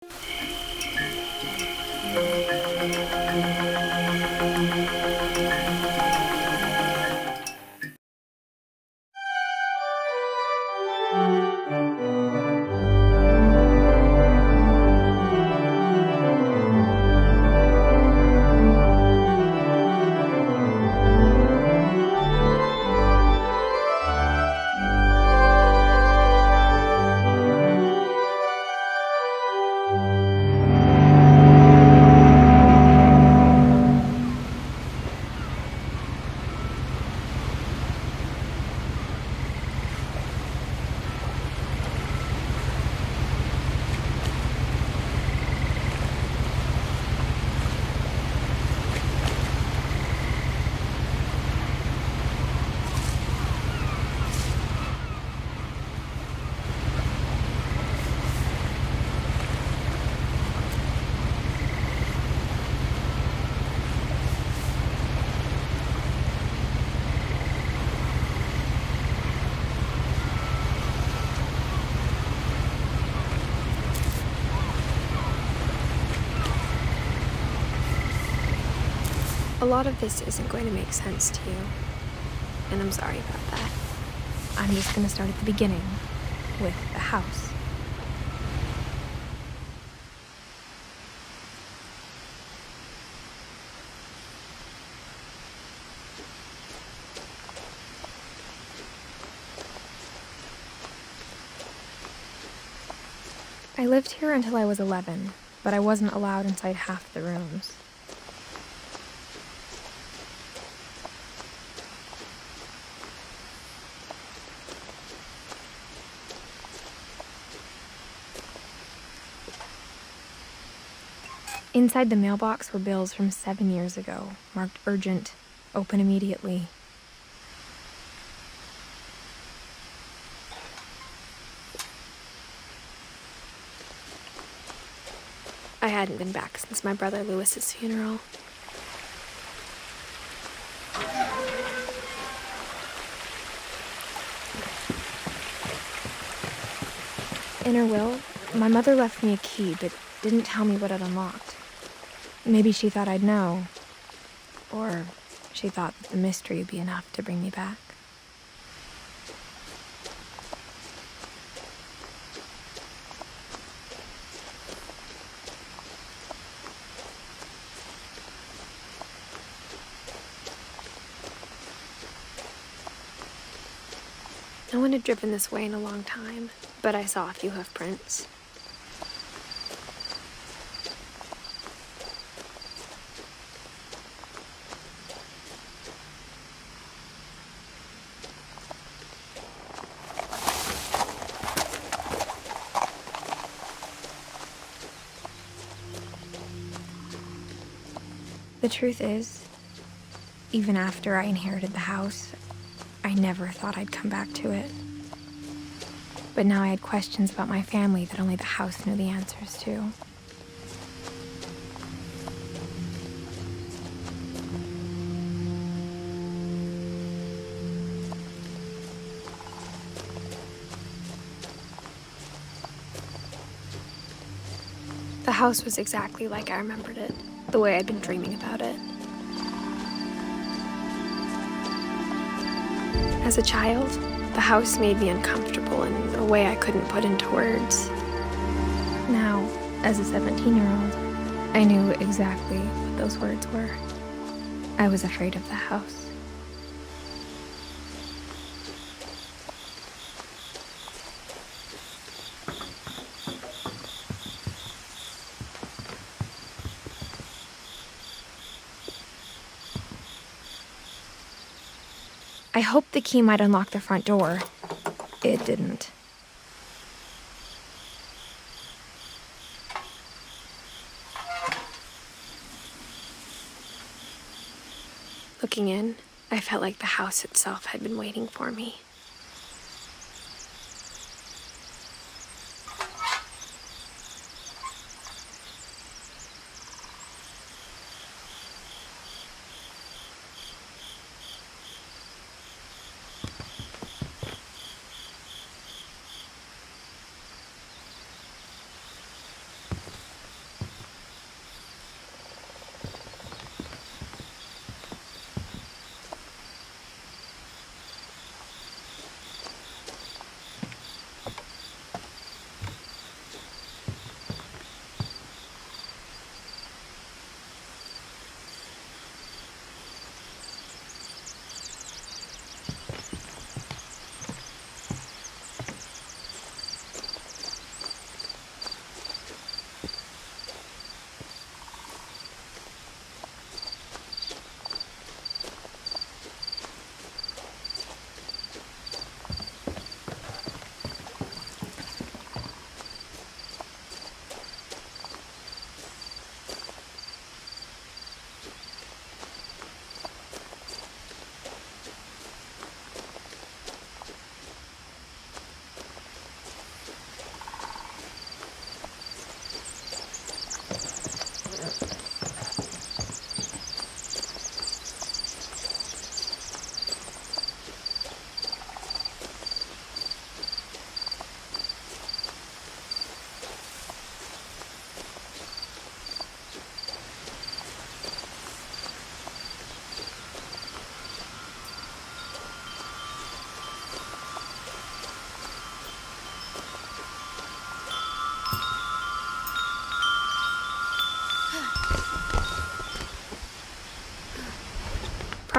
A lot of this isn't going to make sense to you, and I'm sorry about that. I'm just going to start at the beginning, with the house. I lived here until I was 11, but I wasn't allowed inside half the rooms. Inside the mailbox were bills from 7 years ago, marked urgent, open immediately. I hadn't been back since my brother Lewis's funeral. In her will, my mother left me a key, but didn't tell me what it unlocked. Maybe she thought I'd know, or she thought that the mystery would be enough to bring me back. No one had driven this way in a long time, but I saw a few hoof prints. The truth is, even after I inherited the house, I never thought I'd come back to it. But now I had questions about my family that only the house knew the answers to. The house was exactly like I remembered it, the way I'd been dreaming about it. As a child, the house made me uncomfortable in a way I couldn't put into words. Now, as a 17-year-old, I knew exactly what those words were. I was afraid of the house. I hoped the key might unlock the front door. It didn't. Looking in, I felt like the house itself had been waiting for me.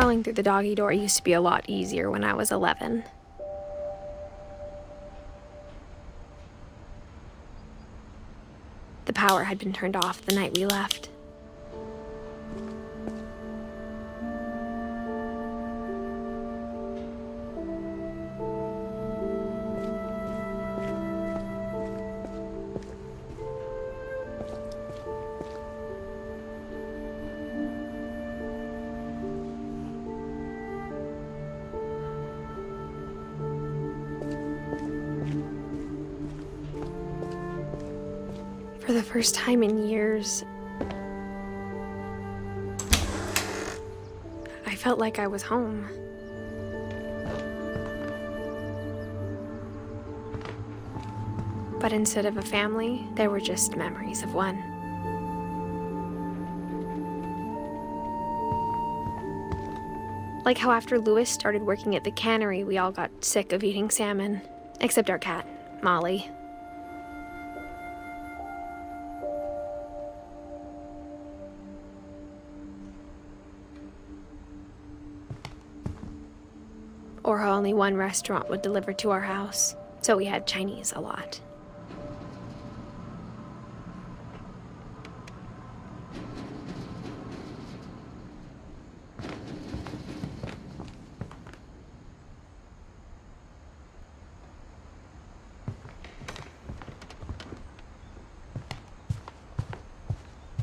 Crawling through the doggy door used to be a lot easier when I was 11. The power had been turned off the night we left. For the first time in years, I felt like I was home. But instead of a family, there were just memories of one. Like how after Louis started working at the cannery, we all got sick of eating salmon, except our cat, Molly. Or how only one restaurant would deliver to our house, so we had Chinese a lot.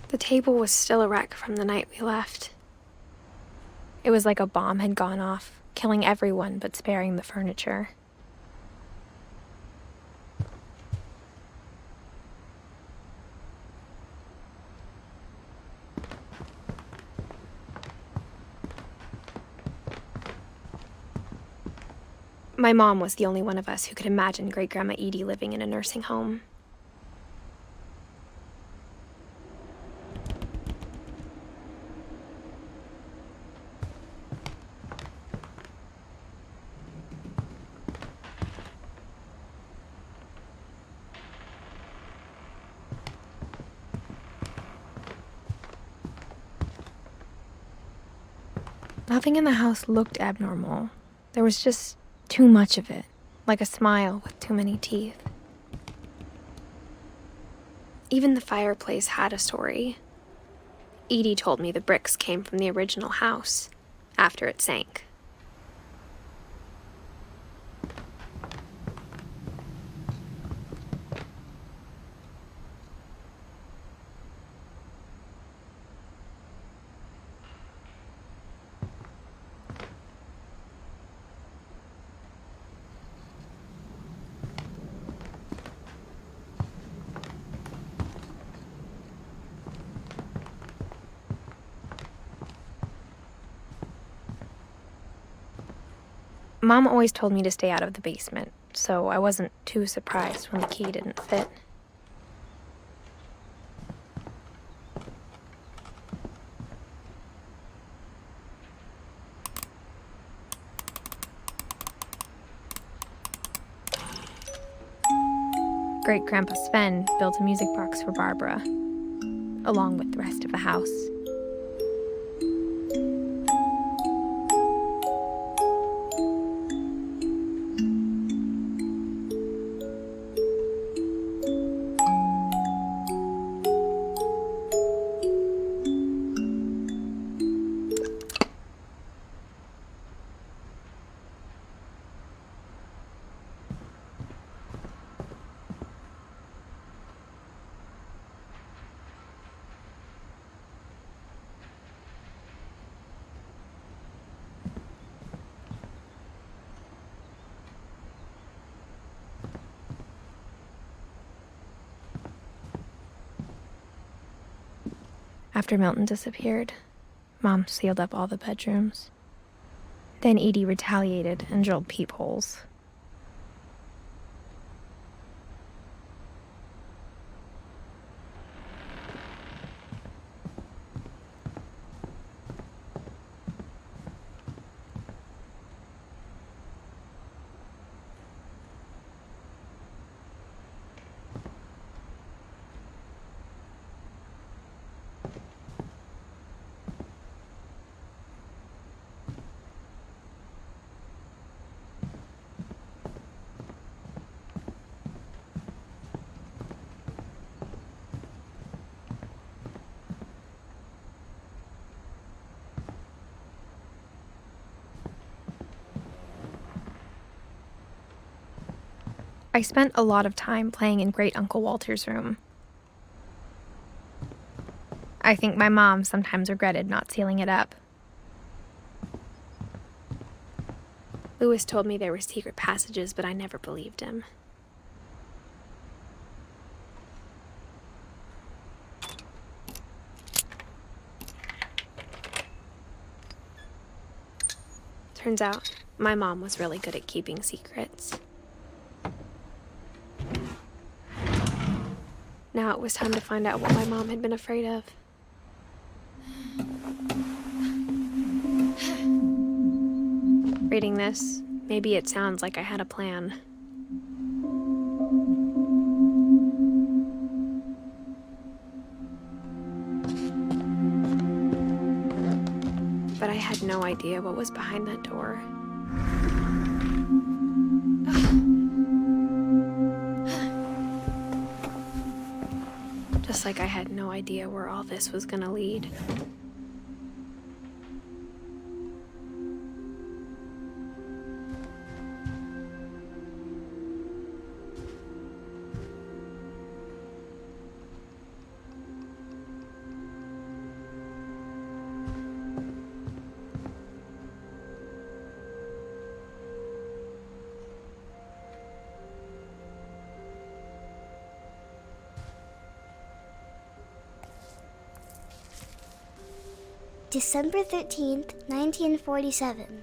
The table was still a wreck from the night we left. It was like a bomb had gone off, killing everyone but sparing the furniture. My mom was the only one of us who could imagine Great-Grandma Edie living in a nursing home. Nothing in the house looked abnormal. There was just too much of it, like a smile with too many teeth. Even the fireplace had a story. Edie told me the bricks came from the original house, after it sank. Mom always told me to stay out of the basement, so I wasn't too surprised when the key didn't fit. Great-Grandpa Sven built a music box for Barbara, along with the rest of the house. After Milton disappeared, Mom sealed up all the bedrooms. Then Edie retaliated and drilled peepholes. I spent a lot of time playing in Great Uncle Walter's room. I think my mom sometimes regretted not sealing it up. Louis told me there were secret passages, but I never believed him. Turns out, my mom was really good at keeping secrets. Now it was time to find out what my mom had been afraid of. Reading this, maybe it sounds like I had a plan. But I had no idea what was behind that door. Just like I had no idea where all this was gonna lead. December 13th, 1947.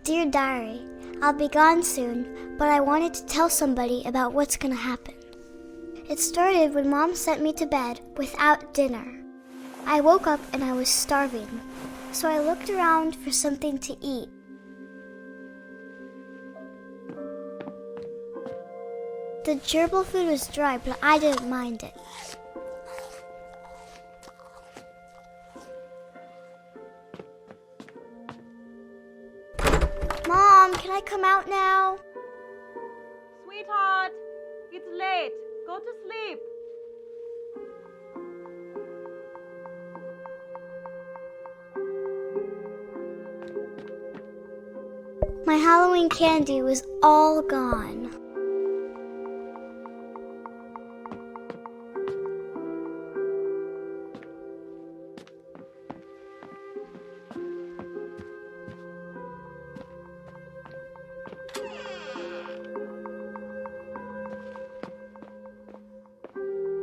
Dear Diary, I'll be gone soon, but I wanted to tell somebody about what's gonna happen. It started when Mom sent me to bed without dinner. I woke up and I was starving, so I looked around for something to eat. The gerbil food was dry, but I didn't mind it. Mom, can I come out now? Sweetheart, it's late. Go to sleep. My Halloween candy was all gone.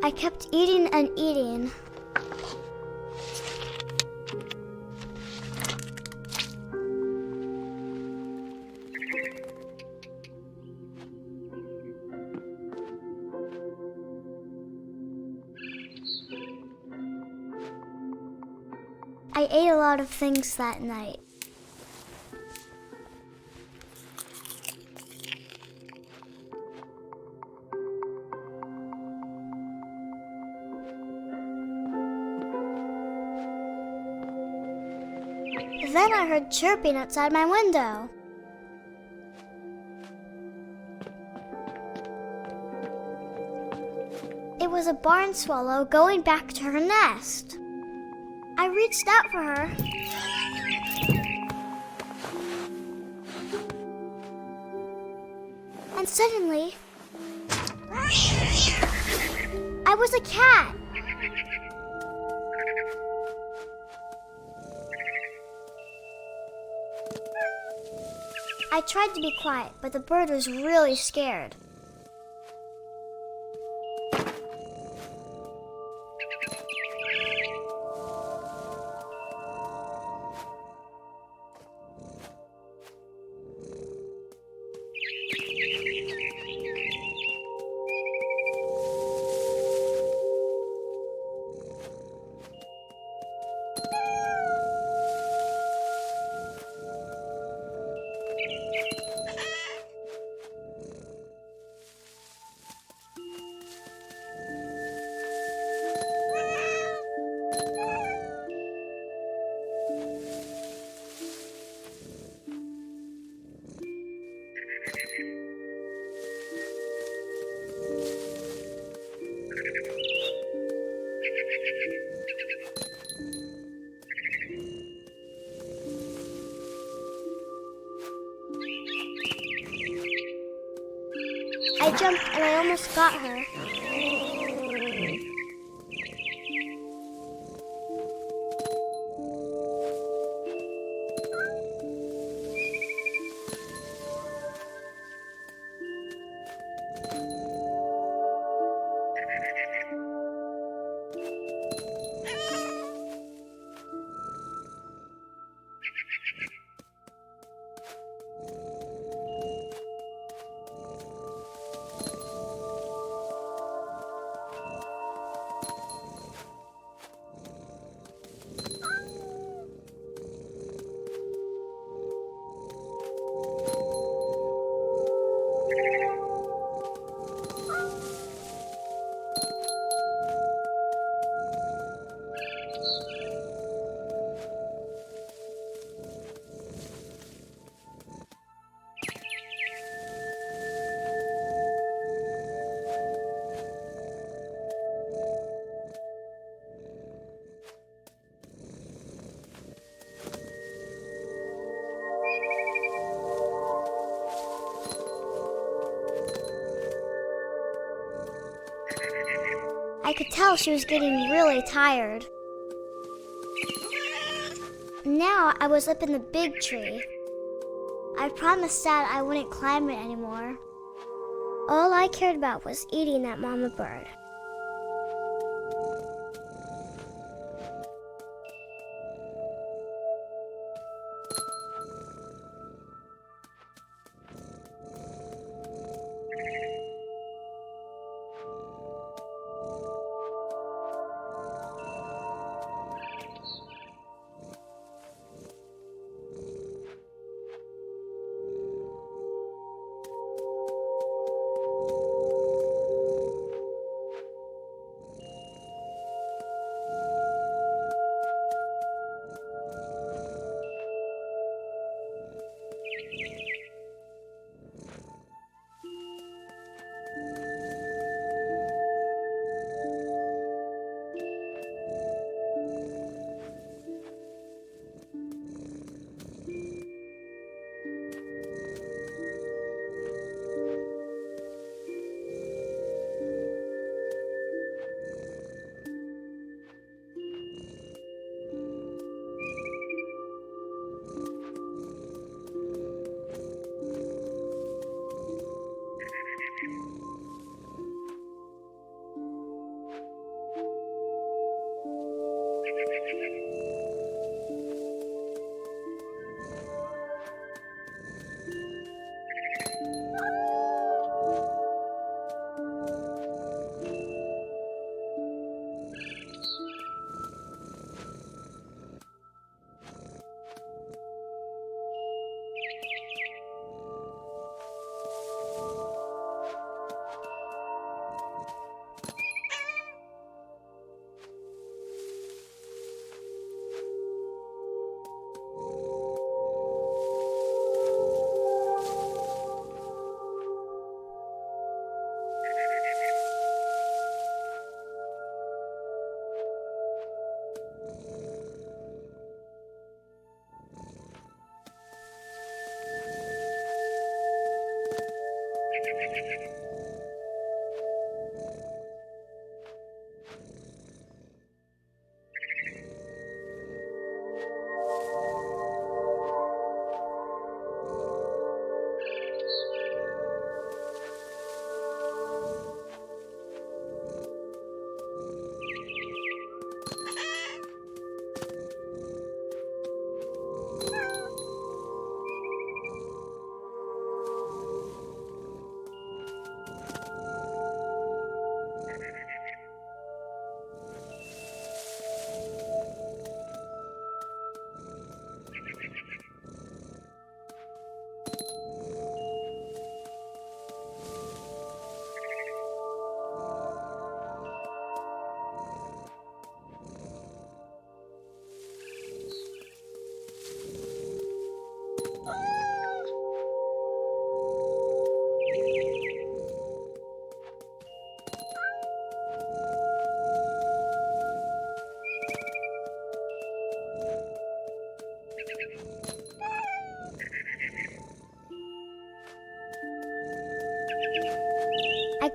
I kept eating and eating. I ate a lot of things that night. Then I heard chirping outside my window. It was a barn swallow going back to her nest. I reached out for her. And suddenly, I was a cat. I tried to be quiet, but the bird was really scared. I jumped and I almost got her. I could tell she was getting really tired. Now I was up in the big tree. I promised Dad I wouldn't climb it anymore. All I cared about was eating that mama bird.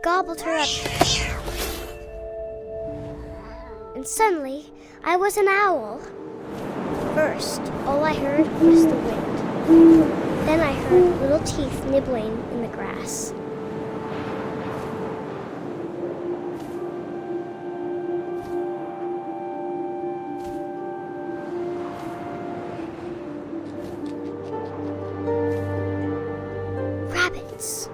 gobbled her up. And suddenly, I was an owl. First, all I heard was the wind. Then I heard little teeth nibbling in the grass. Rabbits.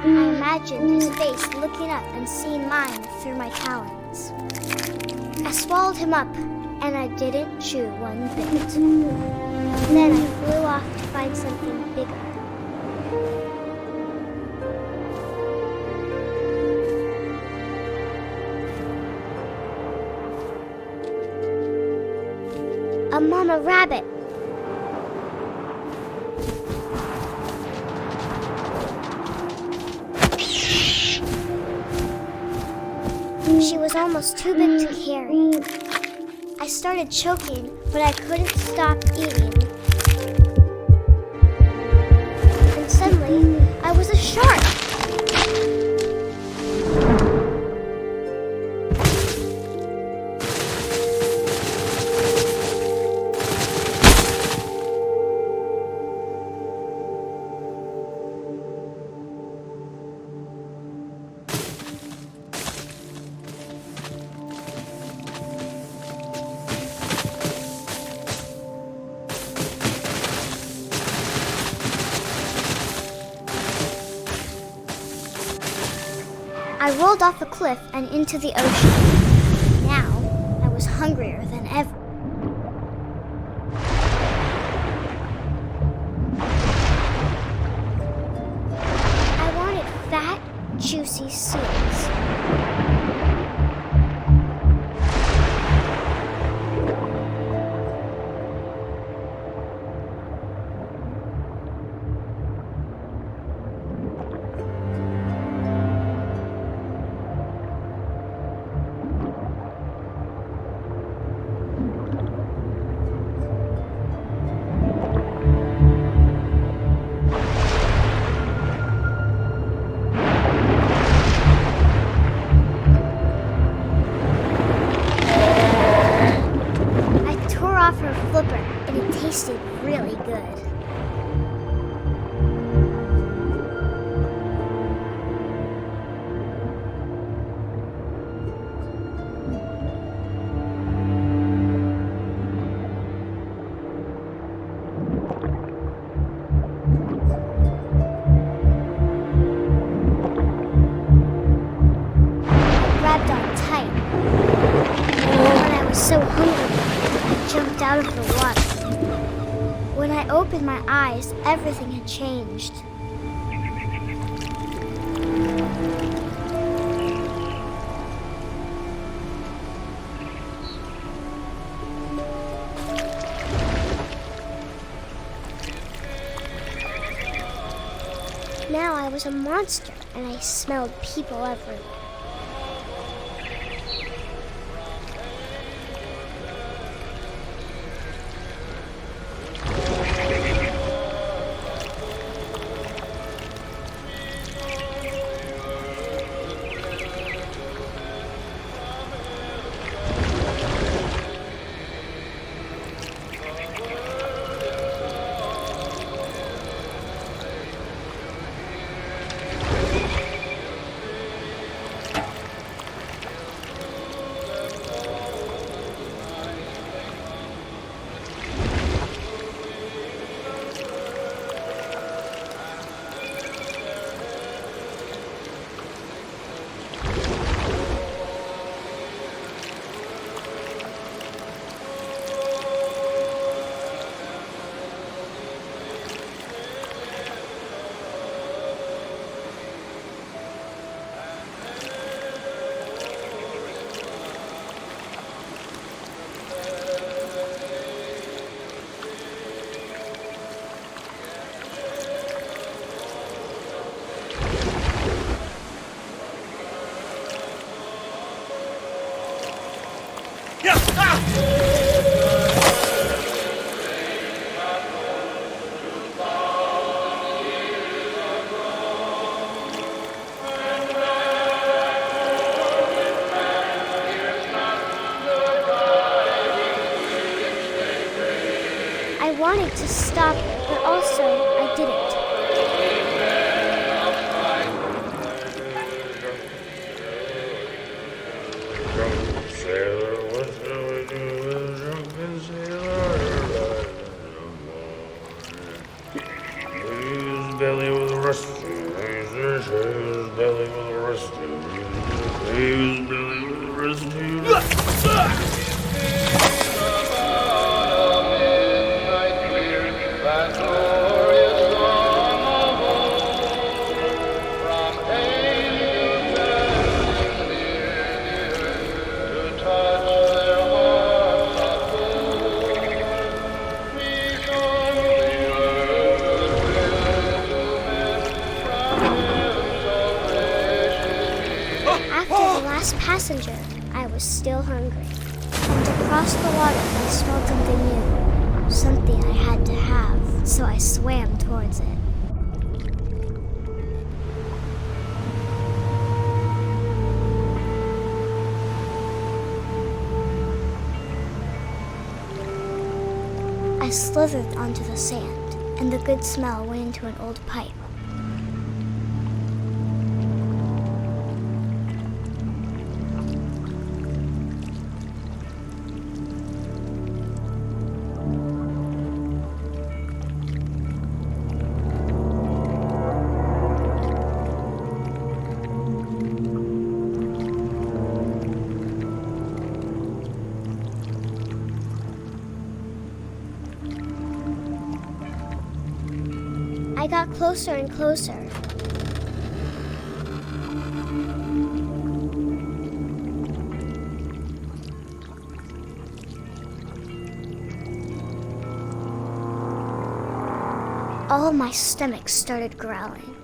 I imagined his face looking up and seeing mine through my talons. I swallowed him up, and I didn't chew one bit. Then I flew off to find something bigger. A mama rabbit. She was almost too big to carry. I started choking, but I couldn't stop eating. And suddenly, I was a shark. I rolled off a cliff and into the ocean. Now, I was hungrier than ever. I wanted fat, juicy seals. Her flipper, and it tasted really good. I grabbed on tight. When I was so hungry, I jumped out of the water. When I opened my eyes, everything had changed. Now I was a monster, and I smelled people everywhere. I wanted to stop it, but also I didn't. Belly with a rusty, his belly with a rusty, his belly with a rusty. After the last passenger, I was still hungry. And across the water, I smelled something new. Something I had to have, so I swam towards it. I slithered onto the sand, and the good smell went into an old pipe. I got closer and closer. All my stomach started growling.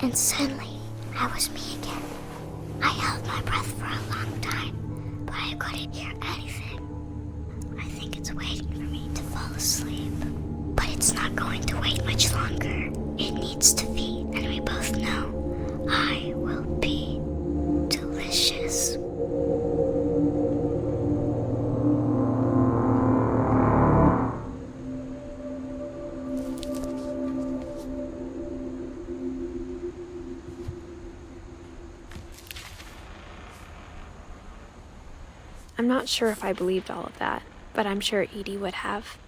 And suddenly, I was me again. I held my breath for a long time, but I couldn't hear anything. I think it's waiting for me to fall asleep. But it's not going to wait much longer. It needs to feed, and we both know I will be delicious. I'm not sure if I believed all of that, but I'm sure Edie would have.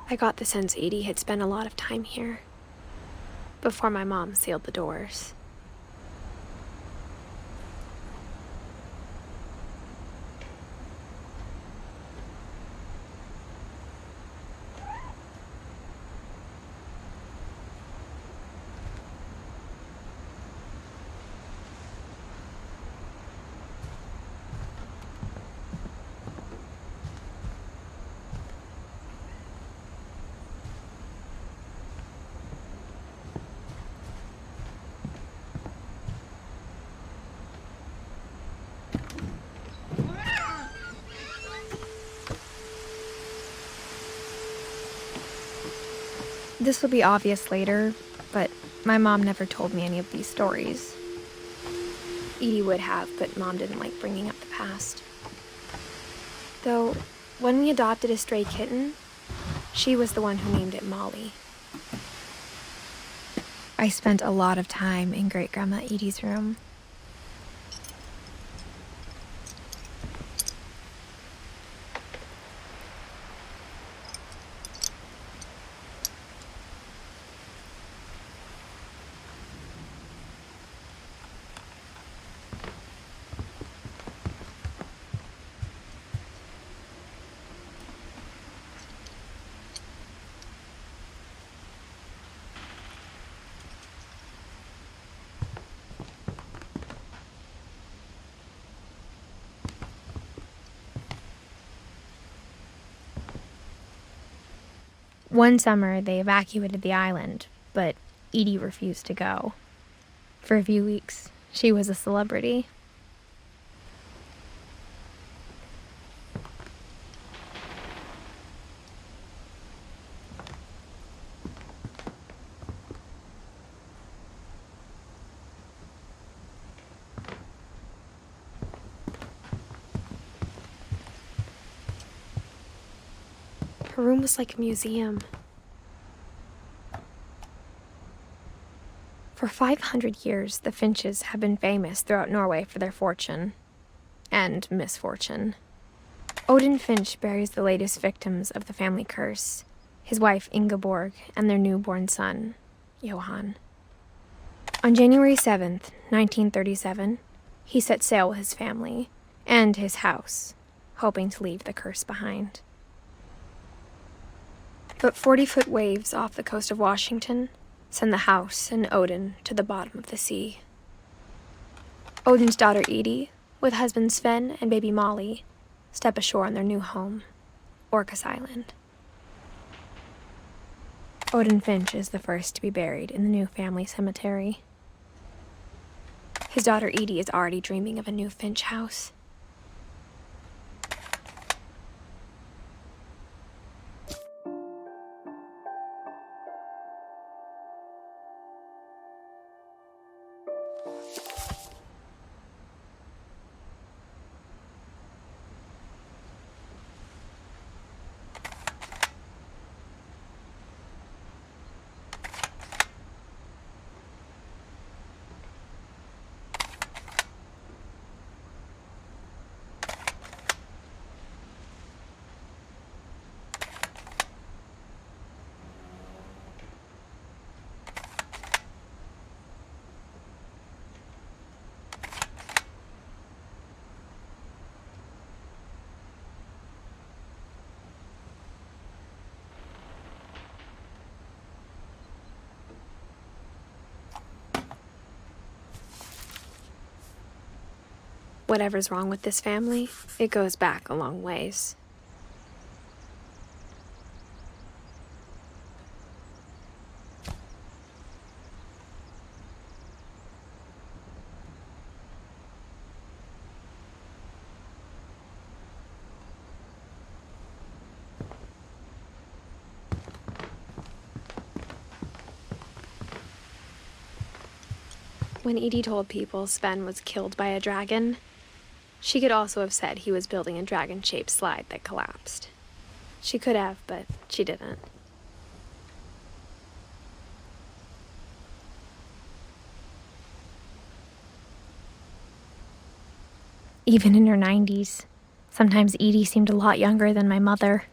I got the sense Edie had spent a lot of time here, before my mom sealed the doors. This will be obvious later, but my mom never told me any of these stories. Edie would have, but Mom didn't like bringing up the past. Though, when we adopted a stray kitten, she was the one who named it Molly. I spent a lot of time in Great-Grandma Edie's room. One summer, they evacuated the island, but Edie refused to go. For a few weeks, she was a celebrity. Her room was like a museum. For 500 years, the Finches have been famous throughout Norway for their fortune and misfortune. Odin Finch buries the latest victims of the family curse, his wife Ingeborg and their newborn son, Johan. On January 7th, 1937, he set sail with his family and his house, hoping to leave the curse behind. But 40-foot waves off the coast of Washington send the house and Odin to the bottom of the sea. Odin's daughter Edie, with husband Sven and baby Molly, step ashore on their new home, Orcas Island. Odin Finch is the first to be buried in the new family cemetery. His daughter Edie is already dreaming of a new Finch house. Whatever's wrong with this family, it goes back a long ways. When Edie told people Sven was killed by a dragon, she could also have said he was building a dragon-shaped slide that collapsed. She could have, but she didn't. Even in her 90s, sometimes Edie seemed a lot younger than my mother.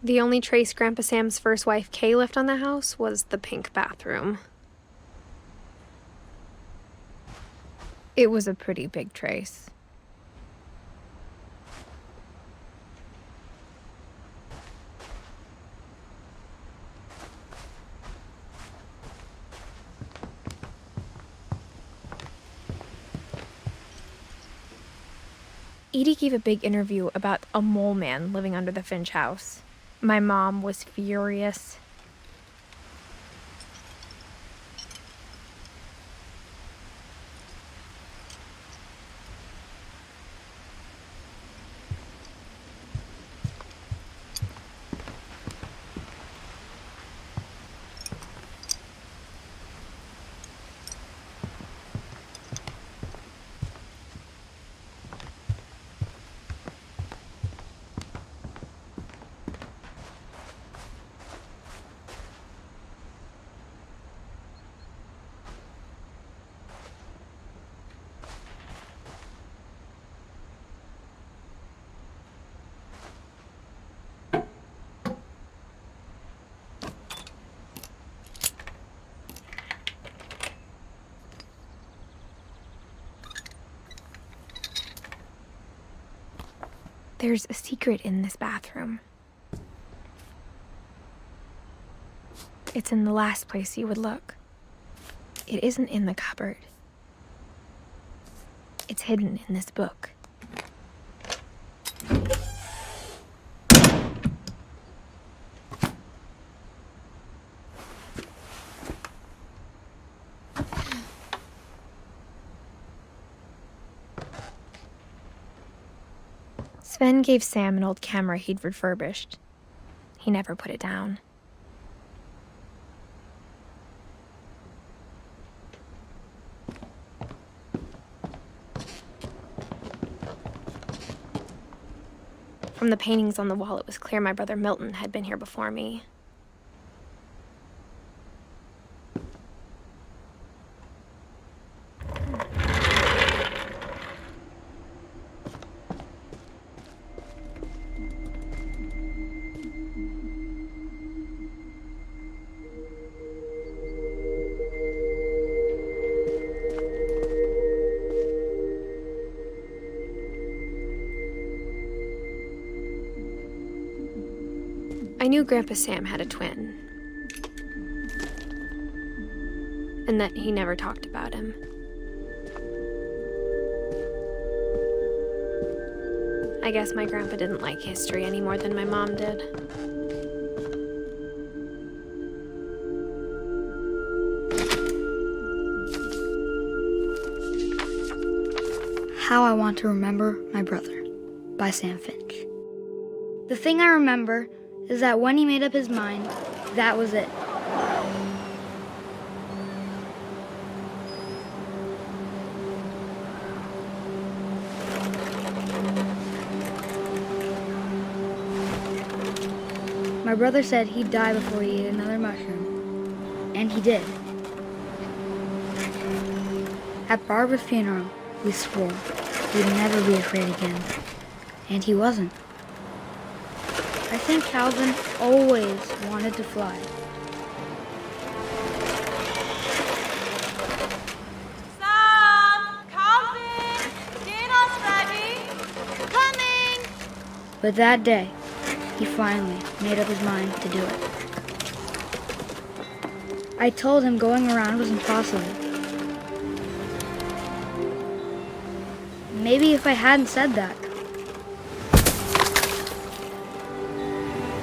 The only trace Grandpa Sam's first wife, Kay, left on the house was the pink bathroom. It was a pretty big trace. Edie gave a big interview about a mole man living under the Finch house. My mom was furious. There's a secret in this bathroom. It's in the last place you would look. It isn't in the cupboard. It's hidden in this book. Sven gave Sam an old camera he'd refurbished. He never put it down. From the paintings on the wall, it was clear my brother Milton had been here before me. I knew Grandpa Sam had a twin, and that he never talked about him. I guess my grandpa didn't like history any more than my mom did. How I Want to Remember My Brother by Sam Finch. The thing I remember is that when he made up his mind, that was it. My brother said he'd die before he ate another mushroom, and he did. At Barbara's funeral, we swore we'd never be afraid again, and he wasn't. I think Calvin always wanted to fly. Sam! Calvin! Dinner's ready! Coming! But that day, he finally made up his mind to do it. I told him going around was impossible. Maybe if I hadn't said that,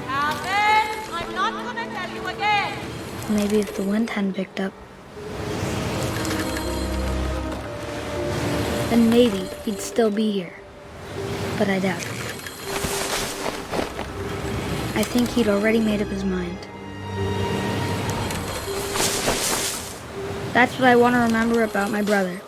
Calvin! I'm not gonna tell you again! maybe if the wind hadn't picked up, then maybe he'd still be here. But I doubt it. I think he'd already made up his mind. That's what I want to remember about my brother.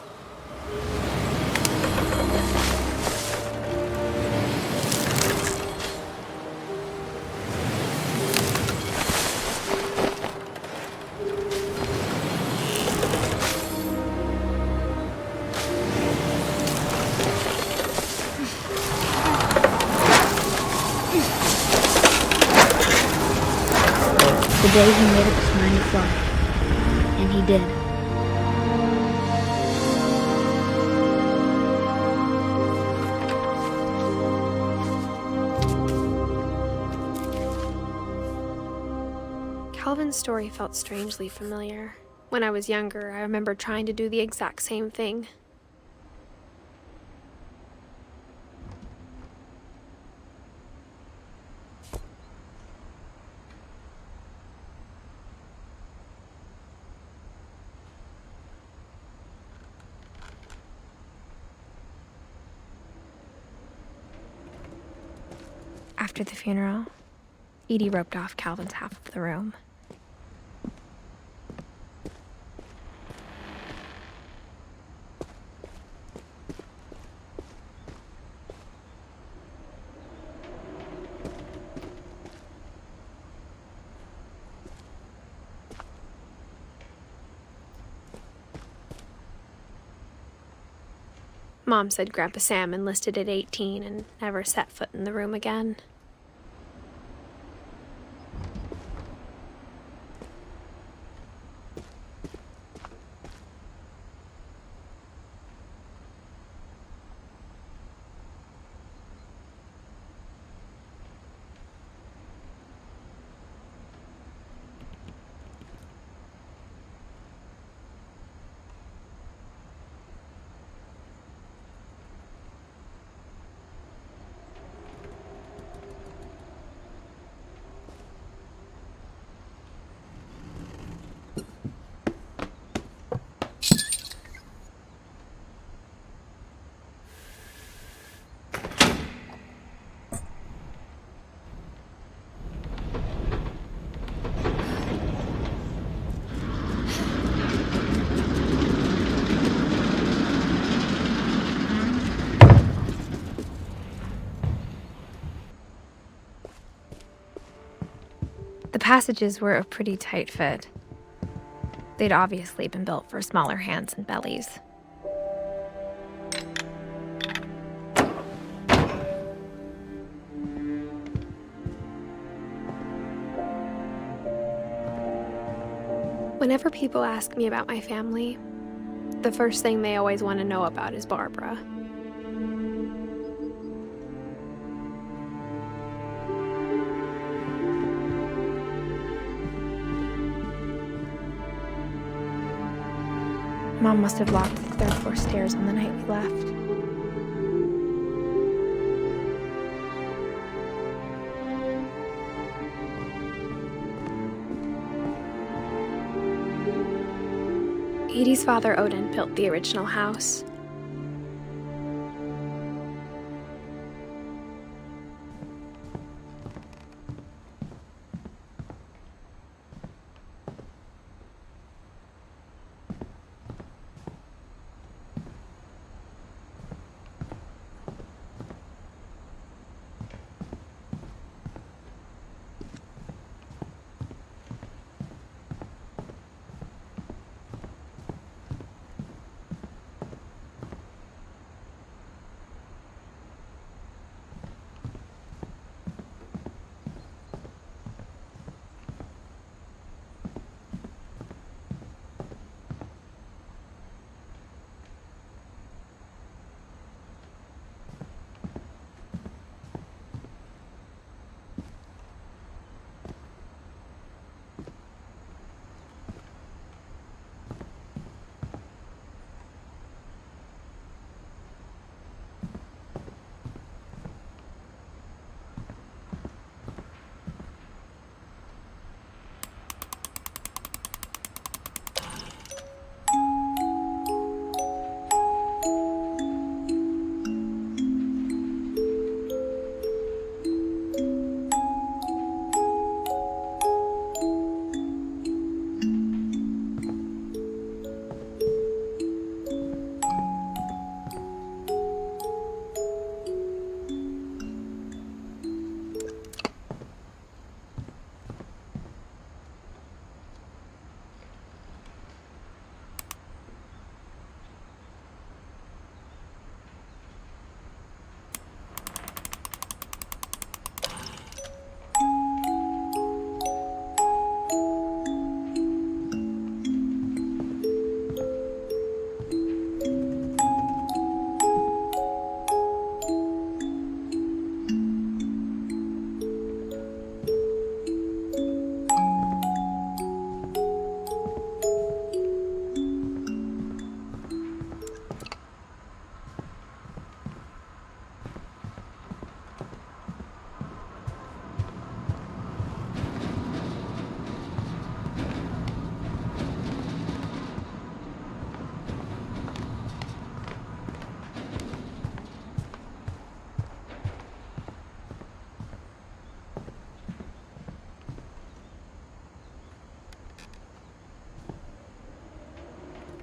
The day he made up his mind to fly. And he did. Calvin's story felt strangely familiar. When I was younger, I remember trying to do the exact same thing. After the funeral, Edie roped off Calvin's half of the room. Mom said Grandpa Sam enlisted at 18 and never set foot in the room again. The passages were a pretty tight fit. They'd obviously been built for smaller hands and bellies. Whenever people ask me about my family, the first thing they always want to know about is Barbara. Mom must have locked the third floor stairs on the night we left. Edie's father, Odin, built the original house.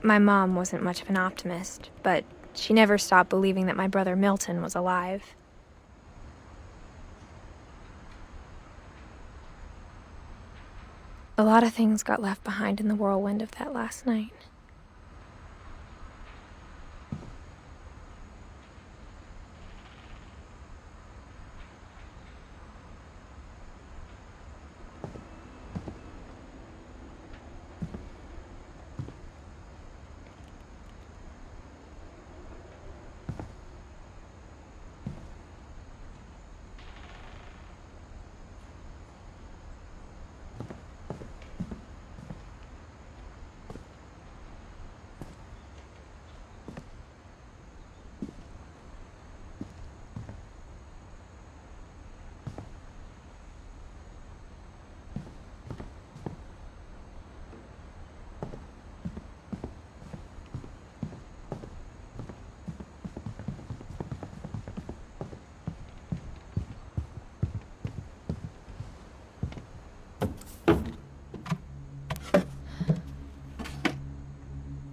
My mom wasn't much of an optimist, but she never stopped believing that my brother Milton was alive. A lot of things got left behind in the whirlwind of that last night.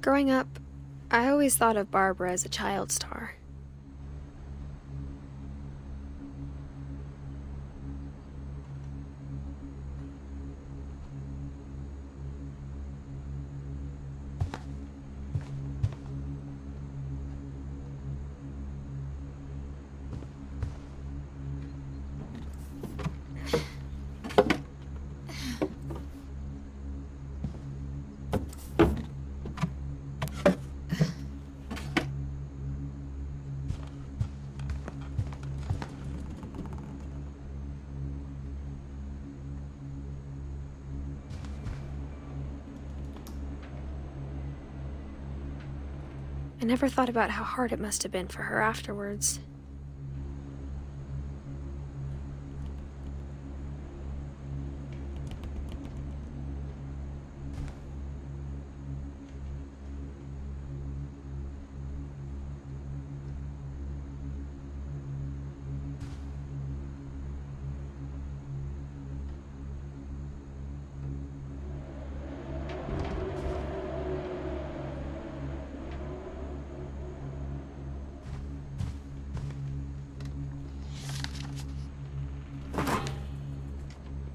Growing up, I always thought of Barbara as a child star. I never thought about how hard it must have been for her afterwards.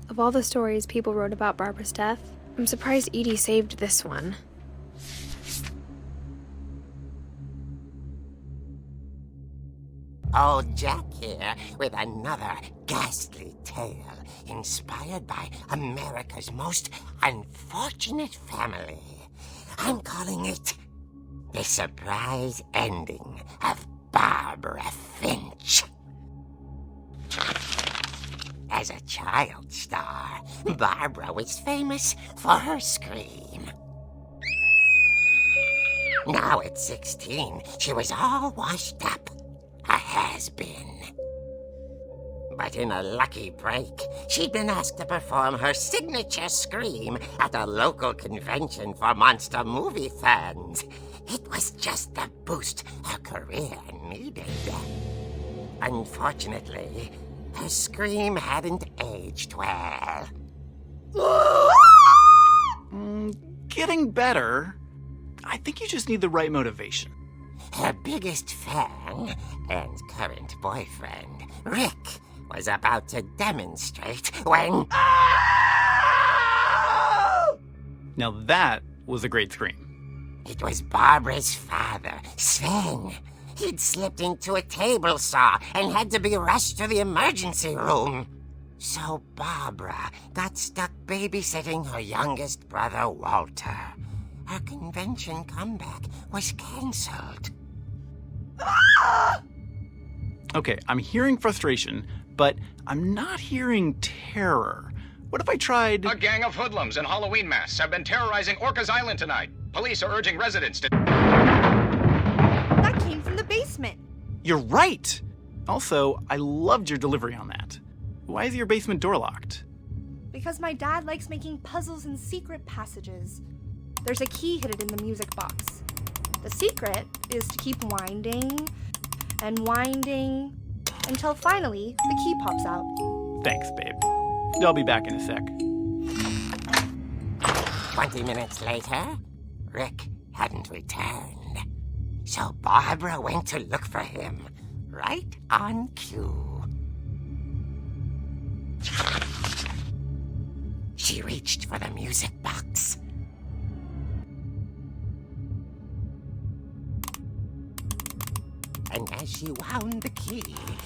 Of all the stories people wrote about Barbara's death, I'm surprised Edie saved this one. Old Jack here with another ghastly tale inspired by America's most unfortunate family. I'm calling it The Surprise Ending of Barbara Finch. As a child star, Barbara was famous for her scream. Now at 16, she was all washed up. A has-been. But in a lucky break, she'd been asked to perform her signature scream at a local convention for monster movie fans. It was just the boost her career needed. Unfortunately, her scream hadn't aged well. Getting better. I think you just need the right motivation. Her biggest fan and current boyfriend, Rick, was about to demonstrate when... Now that was a great scream. It was Barbara's father, Sven. He'd slipped into a table saw and had to be rushed to the emergency room. So Barbara got stuck babysitting her youngest brother, Walter. Her convention comeback was canceled. Okay, I'm hearing frustration, but I'm not hearing terror. What if I tried... A gang of hoodlums in Halloween masks have been terrorizing Orcas Island tonight. Police are urging residents to... That came from the basement. You're right! Also, I loved your delivery on that. Why is your basement door locked? Because my dad likes making puzzles and secret passages. There's a key hidden in the music box. The secret is to keep winding and winding until finally the key pops out. Thanks, babe. I'll be back in a sec. 20 minutes later, Rick hadn't returned. So Barbara went to look for him, right on cue. She reached for the music box. And as she wound the key,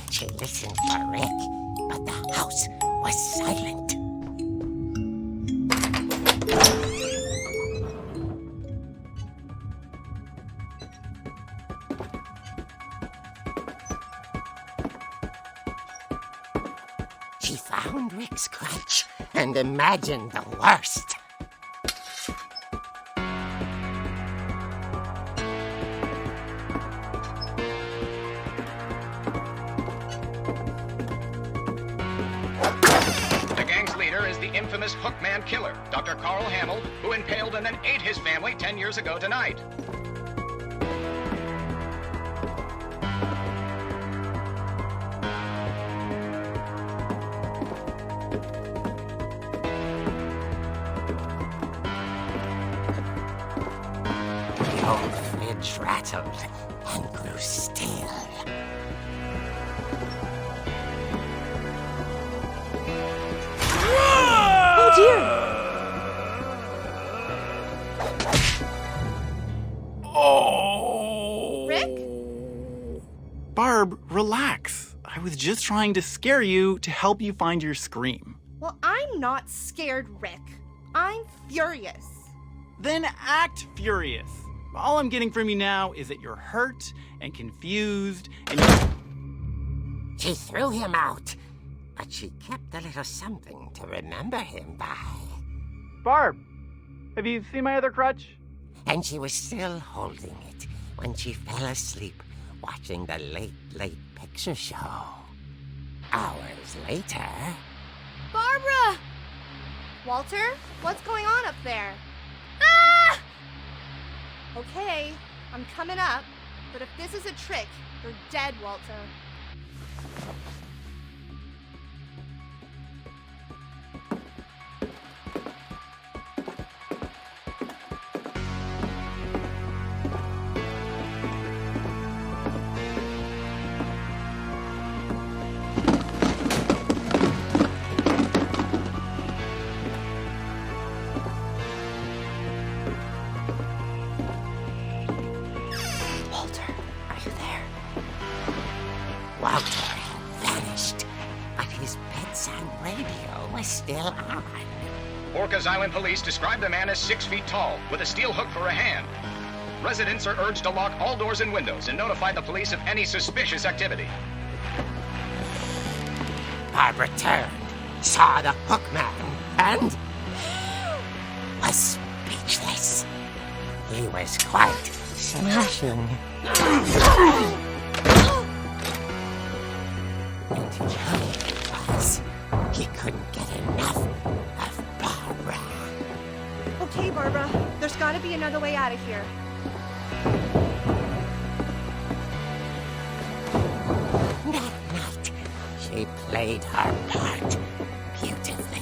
she listened for Rick, but the house was silent. She found Rick's crutch and imagined the worst. Infamous Hookman killer, Dr. Carl Hamill, who impaled and then ate his family 10 years ago tonight. The old fridge rattled and grew still. Oh! Rick? Barb, relax. I was just trying to scare you to help you find your scream. Well, I'm not scared, Rick. I'm furious. Then act furious. All I'm getting from you now is that you're hurt and confused and She threw him out, but she kept a little something to remember him by. Barb, have you seen my other crutch? And she was still holding it when she fell asleep watching the Late Picture Show. Hours later... Barbara! Walter, what's going on up there? Ah! Okay, I'm coming up, but if this is a trick, you're dead, Walter. Walter had vanished, but his bedside radio was still on. Orcas Island police describe the man as 6 feet tall, with a steel hook for a hand. Residents are urged to lock all doors and windows and notify the police of any suspicious activity. Barbara turned, saw the hook man, and was speechless. He was quite smashing. And he was. He couldn't get enough of Barbara. Okay, Barbara, there's gotta be another way out of here. That night, she played her part beautifully.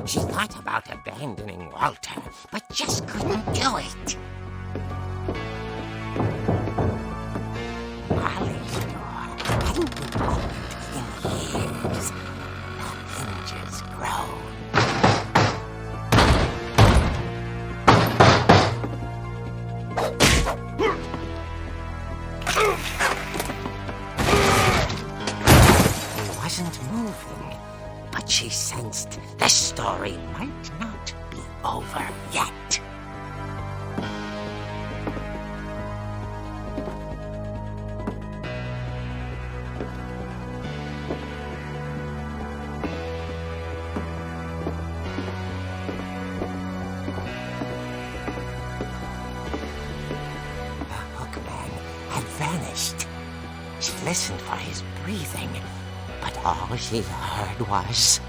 She thought about abandoning Walter, but just couldn't do it. Molly's door hadn't been opened in years. The hinges groaned. He wasn't moving, but she sensed the story might not be over yet. The hookman had vanished. She listened for his breathing, but all she heard was...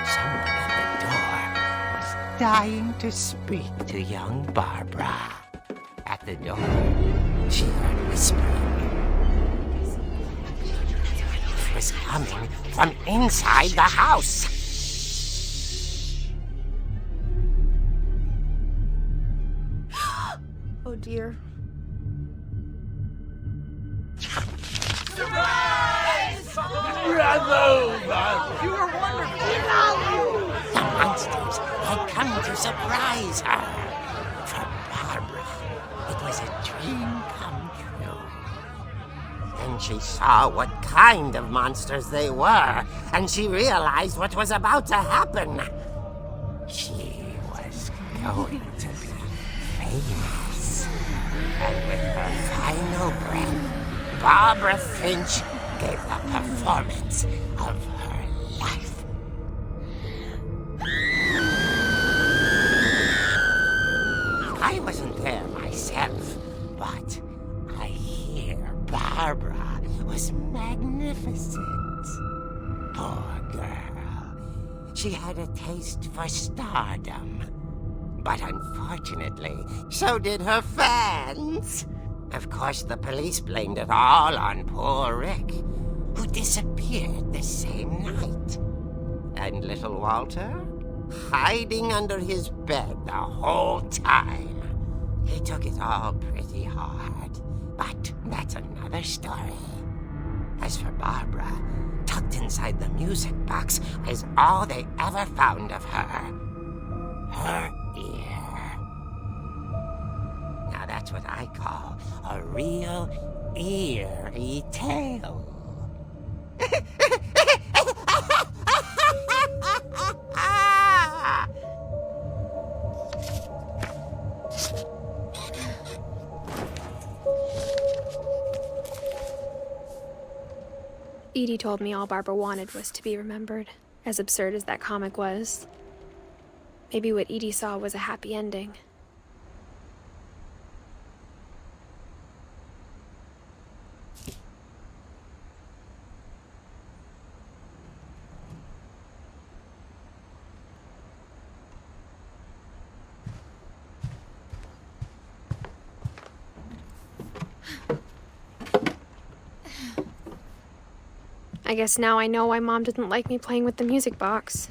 someone at the door was dying to speak to young Barbara. At the door, she heard whispering. It was coming from inside the house. Oh dear. The monsters had come to surprise her. For Barbara, it was a dream come true. Then she saw what kind of monsters they were, and she realized what was about to happen. She was going to be famous. And with her final breath, Barbara Finch gave the performance of her life. I wasn't there myself, but I hear Barbara was magnificent. Poor girl. She had a taste for stardom. But unfortunately, so did her fans. Of course, the police blamed it all on poor Rick, who disappeared the same night. And little Walter? Hiding under his bed the whole time. He took it all pretty hard, but that's another story. As for Barbara, tucked inside the music box is all they ever found of her. Her ear. Now that's what I call a real eerie tale. Edie told me all Barbara wanted was to be remembered, as absurd as that comic was. Maybe what Edie saw was a happy ending. I guess now I know why Mom didn't like me playing with the music box.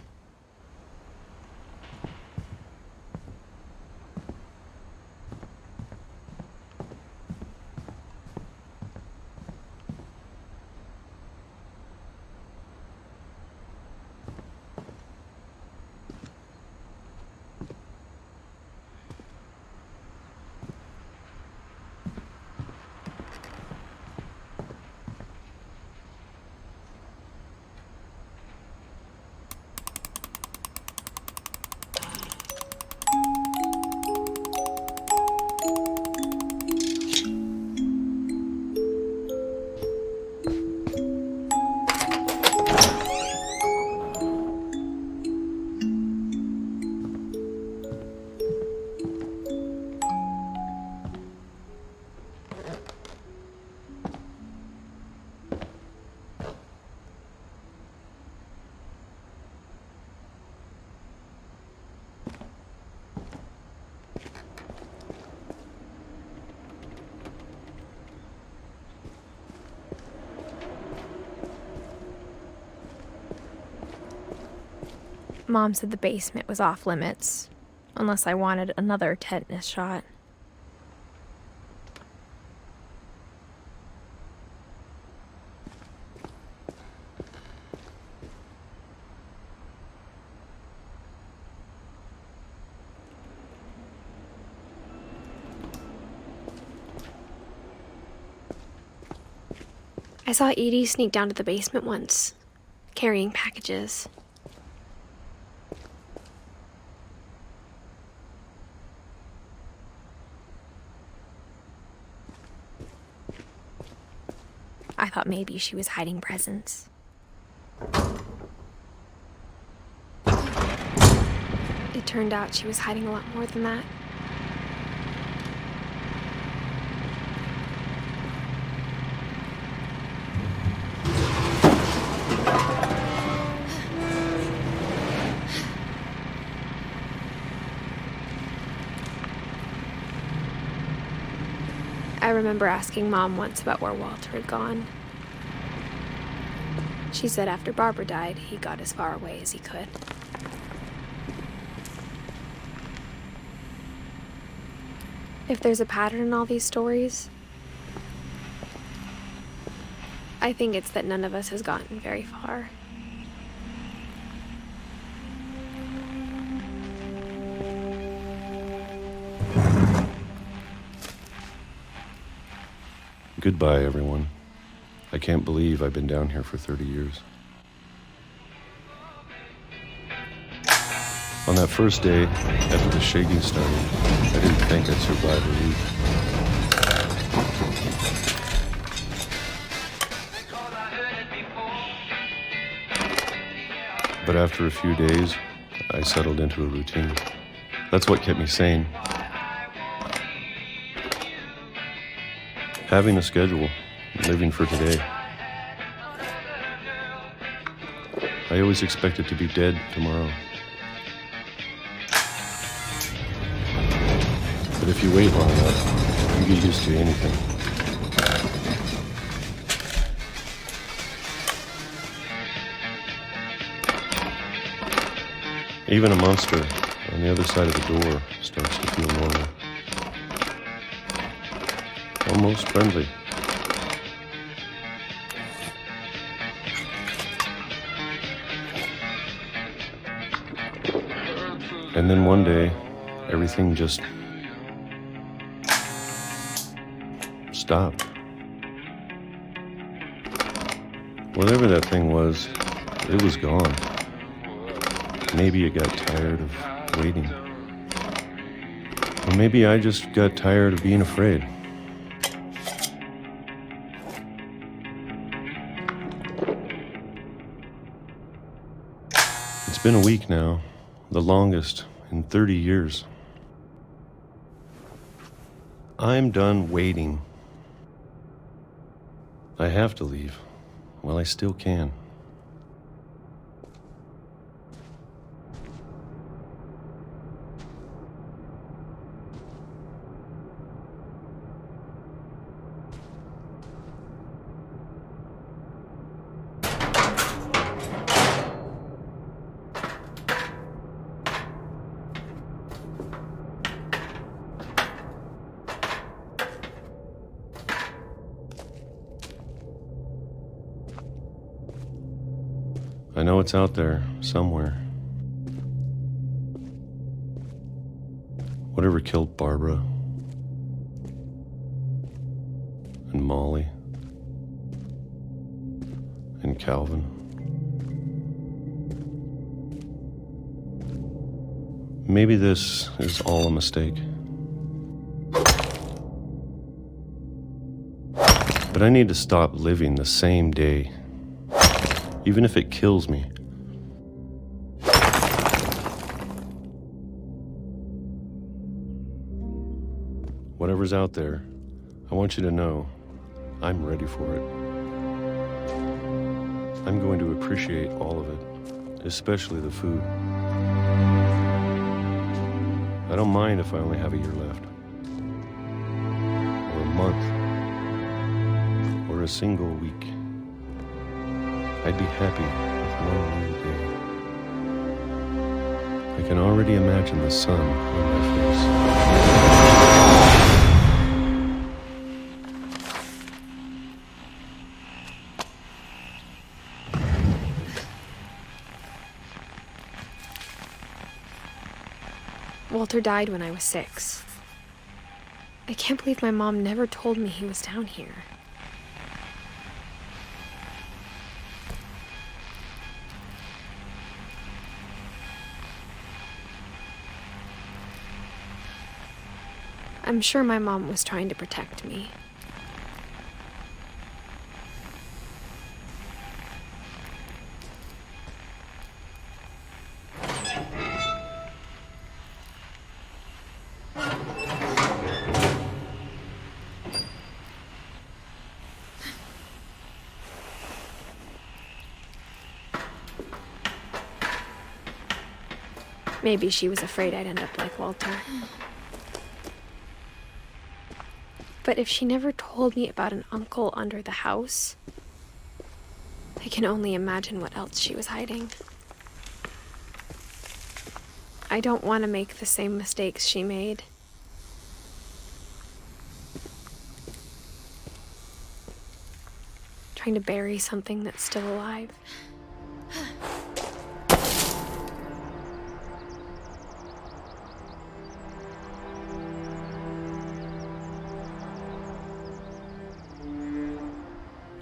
Mom said the basement was off limits, unless I wanted another tetanus shot. I saw Edie sneak down to the basement once, carrying packages. I thought maybe she was hiding presents. It turned out she was hiding a lot more than that. I remember asking Mom once about where Walter had gone. She said after Barbara died, he got as far away as he could. If there's a pattern in all these stories, I think it's that none of us has gotten very far. Goodbye, everyone. I can't believe I've been down here for 30 years. On that first day, after the shaking started, I didn't think I'd survive a week. But after a few days, I settled into a routine. That's what kept me sane. Having a schedule, living for today. I always expected to be dead tomorrow. But if you wait long enough, you get used to anything. Even a monster on the other side of the door starts to feel normal. Almost friendly. And then one day, everything just stopped. Whatever that thing was, it was gone. Maybe it got tired of waiting. Or maybe I just got tired of being afraid. been a week now, the longest in 30 years. I'm done waiting. I have to leave while I still can. I know it's out there, somewhere. Whatever killed Barbara and Molly and Calvin. Maybe this is all a mistake. But I need to stop living the same day. Even if it kills me. Whatever's out there, I want you to know I'm ready for it. I'm going to appreciate all of it, especially the food. I don't mind if I only have a year left, or a month, or a single week. I'd be happy with one new day. I can already imagine the sun on my face. Walter died when I was 6. I can't believe my mom never told me he was down here. I'm sure my mom was trying to protect me. Maybe she was afraid I'd end up like Walter. But if she never told me about an uncle under the house, I can only imagine what else she was hiding. I don't want to make the same mistakes she made. Trying to bury something that's still alive.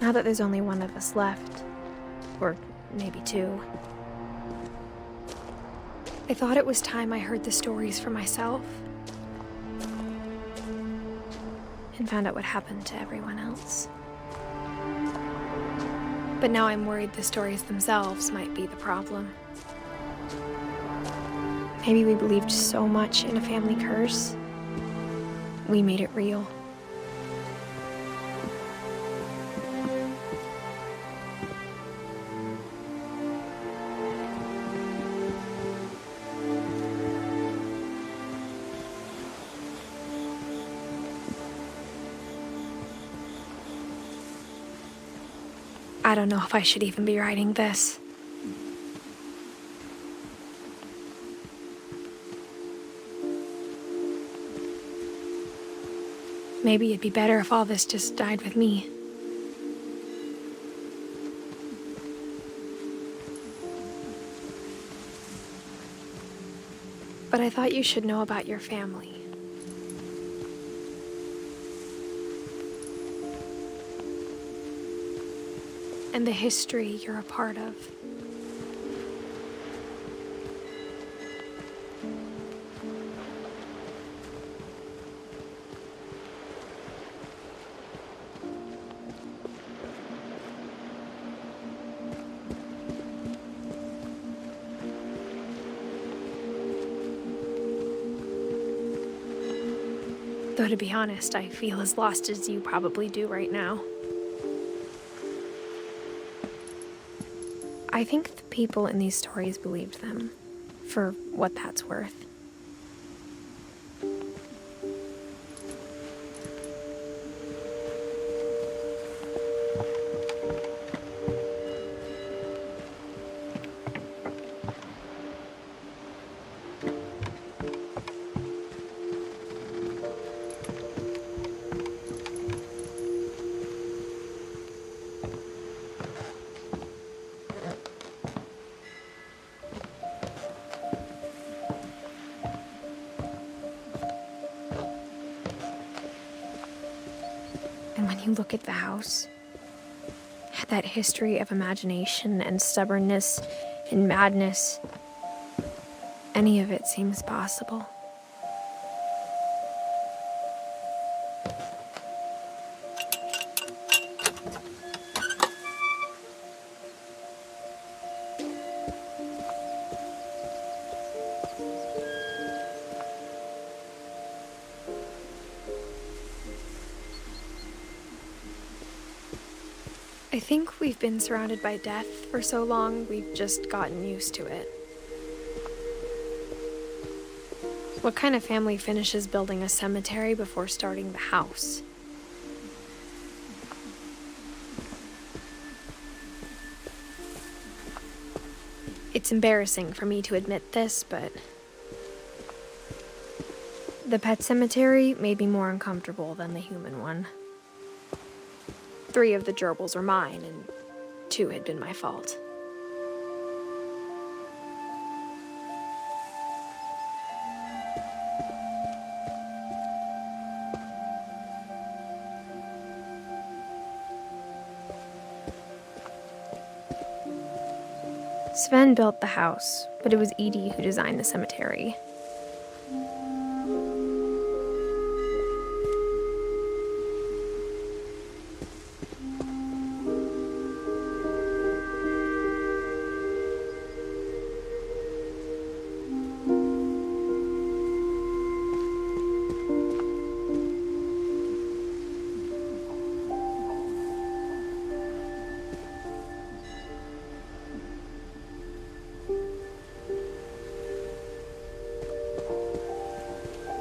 Now that there's only one of us left, or maybe 2, I thought it was time I heard the stories for myself and found out what happened to everyone else. But now I'm worried the stories themselves might be the problem. Maybe we believed so much in a family curse, we made it real. I don't know if I should even be writing this. Maybe it'd be better if all this just died with me. But I thought you should know about your family. And the history you're a part of. Though to be honest, I feel as lost as you probably do right now. I think the people in these stories believed them, for what that's worth. And when you look at the house, that history of imagination and stubbornness and madness, any of it seems possible. I think we've been surrounded by death for so long, we've just gotten used to it. What kind of family finishes building a cemetery before starting the house? It's embarrassing for me to admit this, but the pet cemetery made me more uncomfortable than the human one. 3 of the gerbils were mine, and 2 had been my fault. Sven built the house, but it was Edie who designed the cemetery.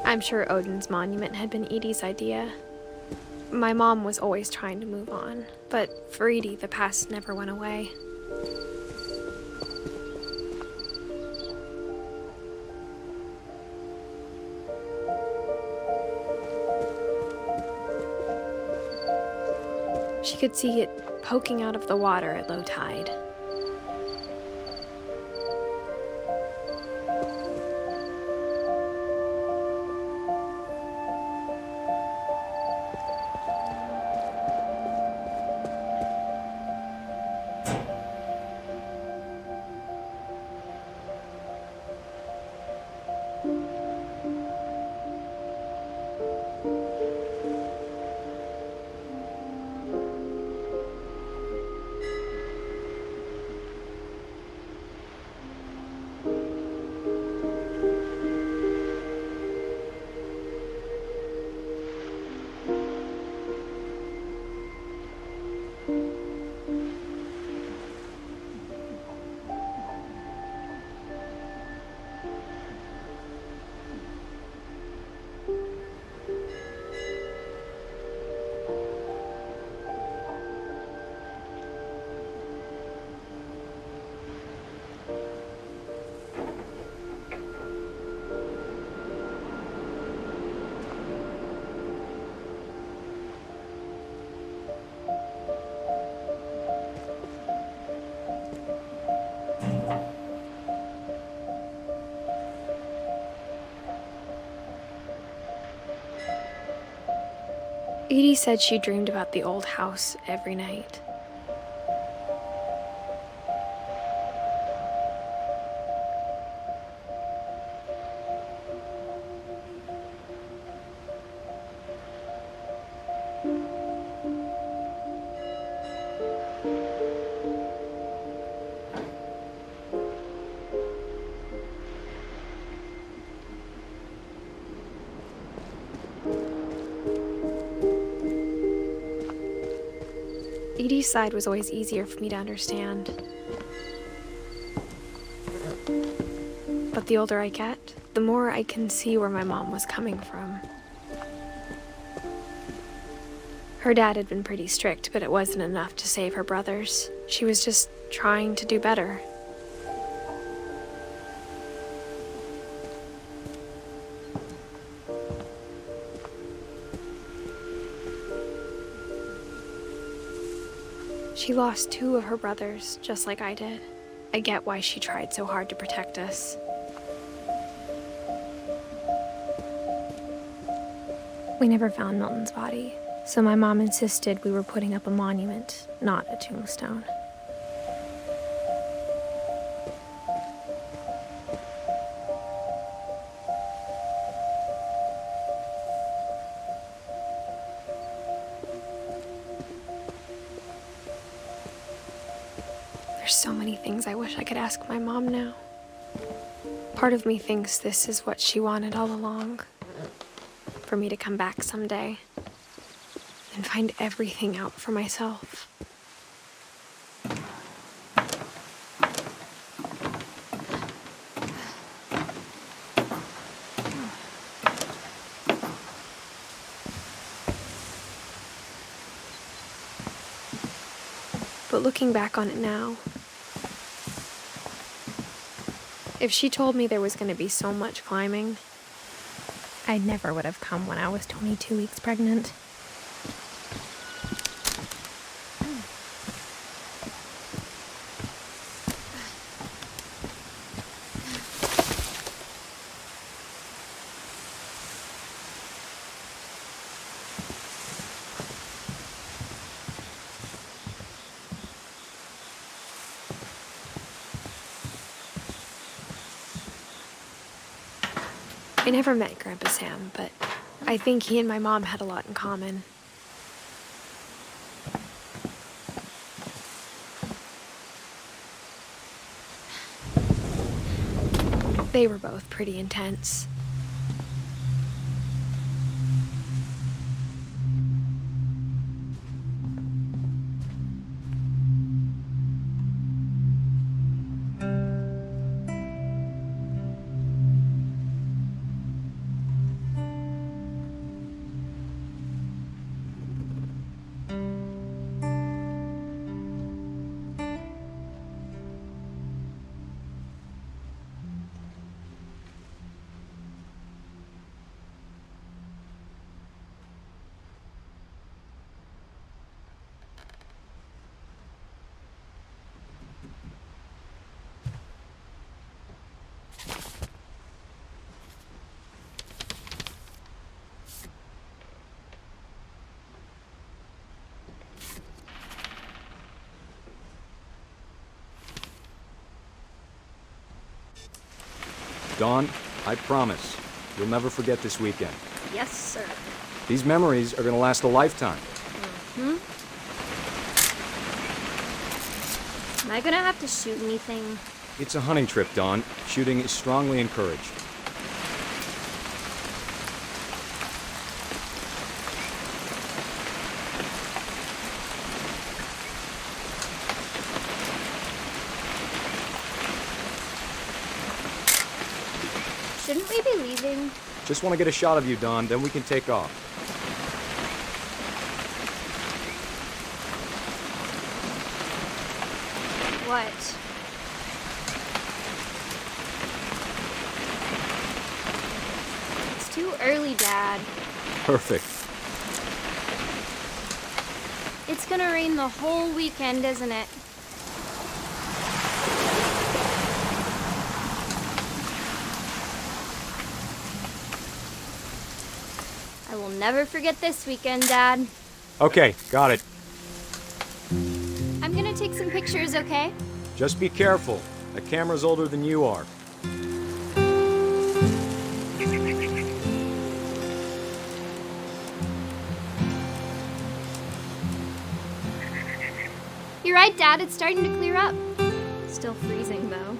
I'm sure Odin's monument had been Edie's idea. My mom was always trying to move on, but for Edie, the past never went away. She could see it poking out of the water at low tide. Edie said she dreamed about the old house every night. She's side was always easier for me to understand. But the older I get, the more I can see where my mom was coming from. Her dad had been pretty strict, but it wasn't enough to save her brothers. She was just trying to do better. She lost 2 of her brothers, just like I did. I get why she tried so hard to protect us. We never found Milton's body, so my mom insisted we were putting up a monument, not a tombstone. There's so many things I wish I could ask my mom now. Part of me thinks this is what she wanted all along. For me to come back someday and find everything out for myself. But looking back on it now, if she told me there was going to be so much climbing, I never would have come when I was 22 weeks pregnant. I never met Grandpa Sam, but I think he and my mom had a lot in common. They were both pretty intense. Dawn, I promise, you'll never forget this weekend. Yes, sir. These memories are gonna last a lifetime. Am I gonna have to shoot anything? It's a hunting trip, Dawn. Shooting is strongly encouraged. Shouldn't we be leaving? Just want to get a shot of you, Dawn, then we can take off. What? It's too early, Dad. Perfect. It's gonna rain the whole weekend, isn't it? I will never forget this weekend, Dad. Okay, got it. I'm gonna take some pictures, okay? Just be careful. The camera's older than you are. You're right, Dad. It's starting to clear up. Still freezing, though.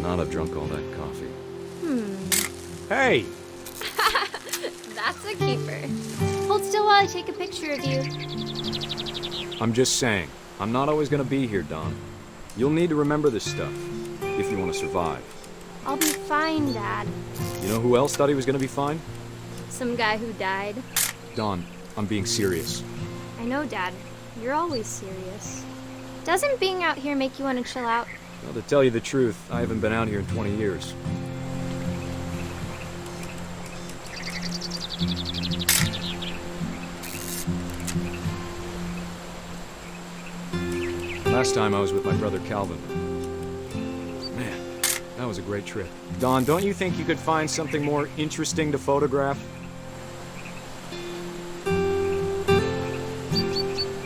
not have drunk all that coffee. Hey! That's a keeper. Hold still while I take a picture of you. I'm just saying, I'm not always gonna be here, Dawn. You'll need to remember this stuff, if you want to survive. I'll be fine, Dad. You know who else thought he was gonna be fine? Some guy who died. Dawn, I'm being serious. I know, Dad. You're always serious. Doesn't being out here make you want to chill out? Well, to tell you the truth, I haven't been out here in 20 years. Last time I was with my brother Calvin. Man, that was a great trip. Dawn, don't you think you could find something more interesting to photograph?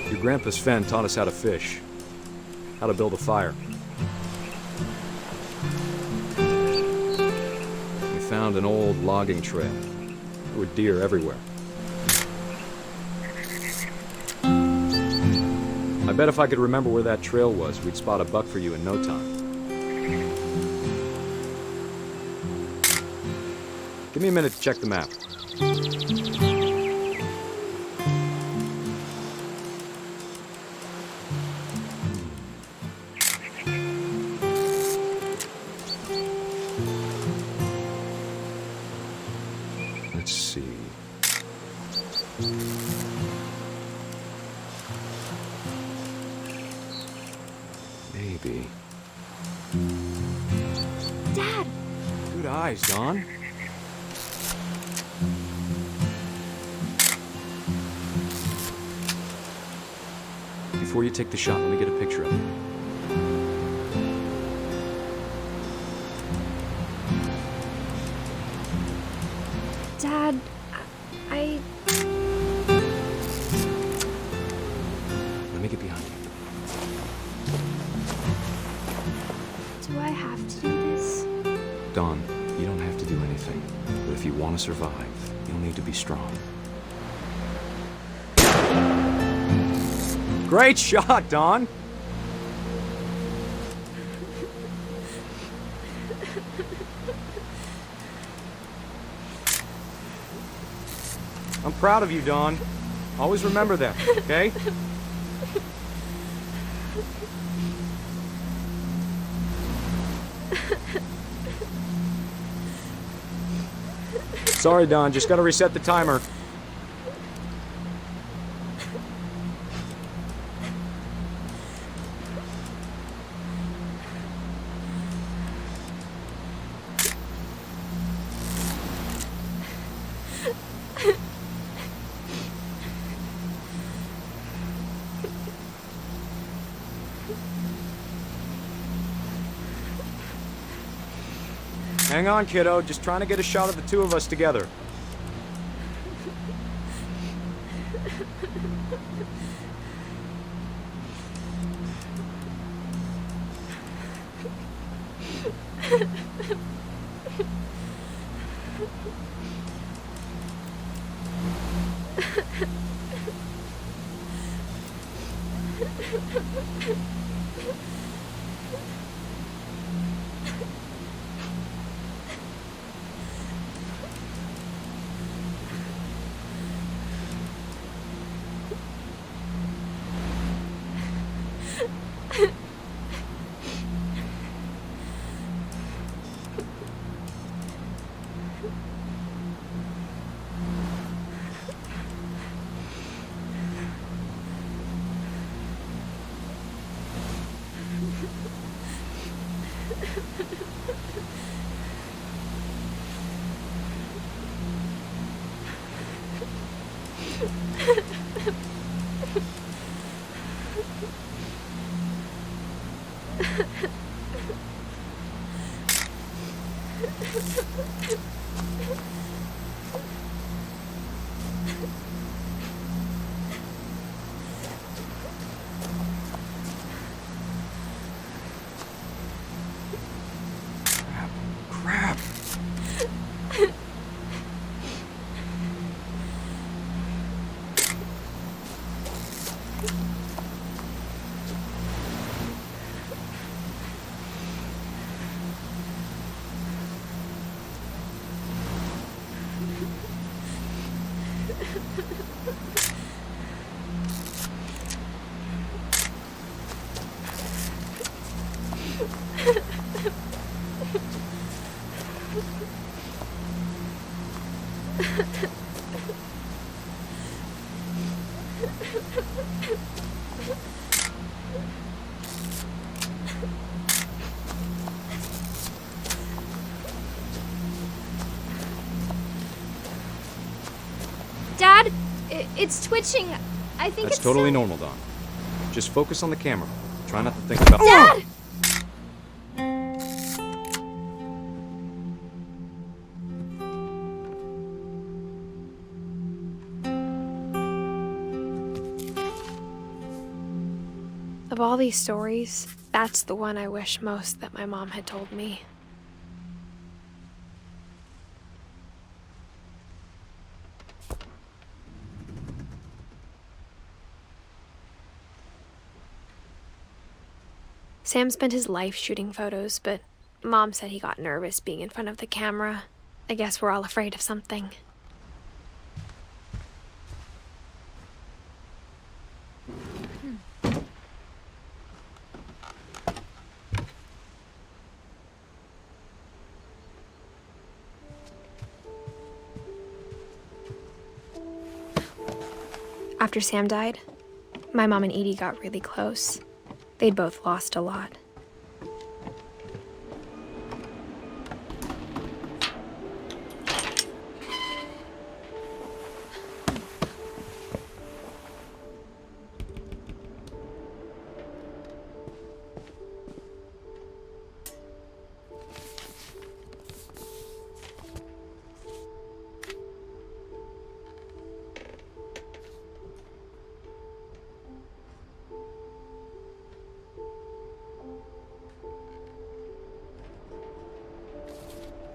Your grandpa Sven taught us how to fish, how to build a fire. We found an old logging trail. There were deer everywhere. I bet if I could remember where that trail was, we'd spot a buck for you in no time. Give me a minute to check the map. Let's see. Maybe. Dad! Good eyes, Dawn. Before you take the shot, let me get a picture of it. Dad, I... Let me get behind you. Do I have to do this? Dawn, you don't have to do anything. But if you want to survive, you'll need to be strong. Great shot, Dawn! I'm proud of you, Dawn. Always remember that, okay? Sorry, Dawn, just gotta reset the timer. Hang on, kiddo. Just trying to get a shot of the two of us together. Crap. Dad, it's twitching. I think That's it's totally normal, Dawn. Just focus on the camera. Try not to think about— Dad! Of all these stories, that's the one I wish most that my mom had told me. Sam spent his life shooting photos, but Mom said he got nervous being in front of the camera. I guess we're all afraid of something. After Sam died, my mom and Edie got really close. They'd both lost a lot.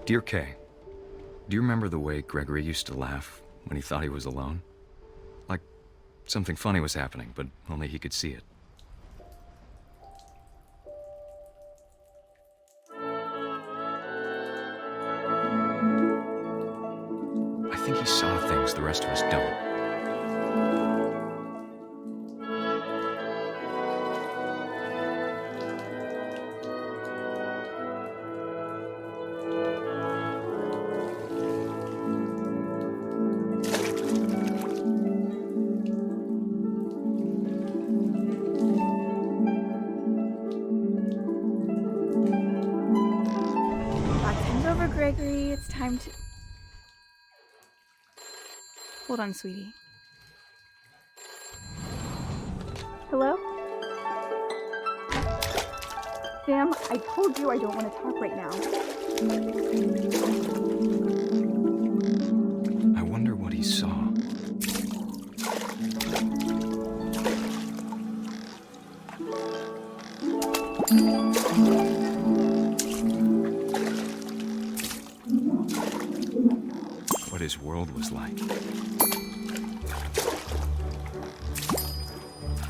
Dear Kay, do you remember the way Gregory used to laugh when he thought he was alone? Like something funny was happening, but only he could see it. I think he saw things the rest of us don't. Gregory, it's time to... Hold on, sweetie. Hello? Sam, I told you I don't want to talk right now. I wonder what he saw. What his world was like.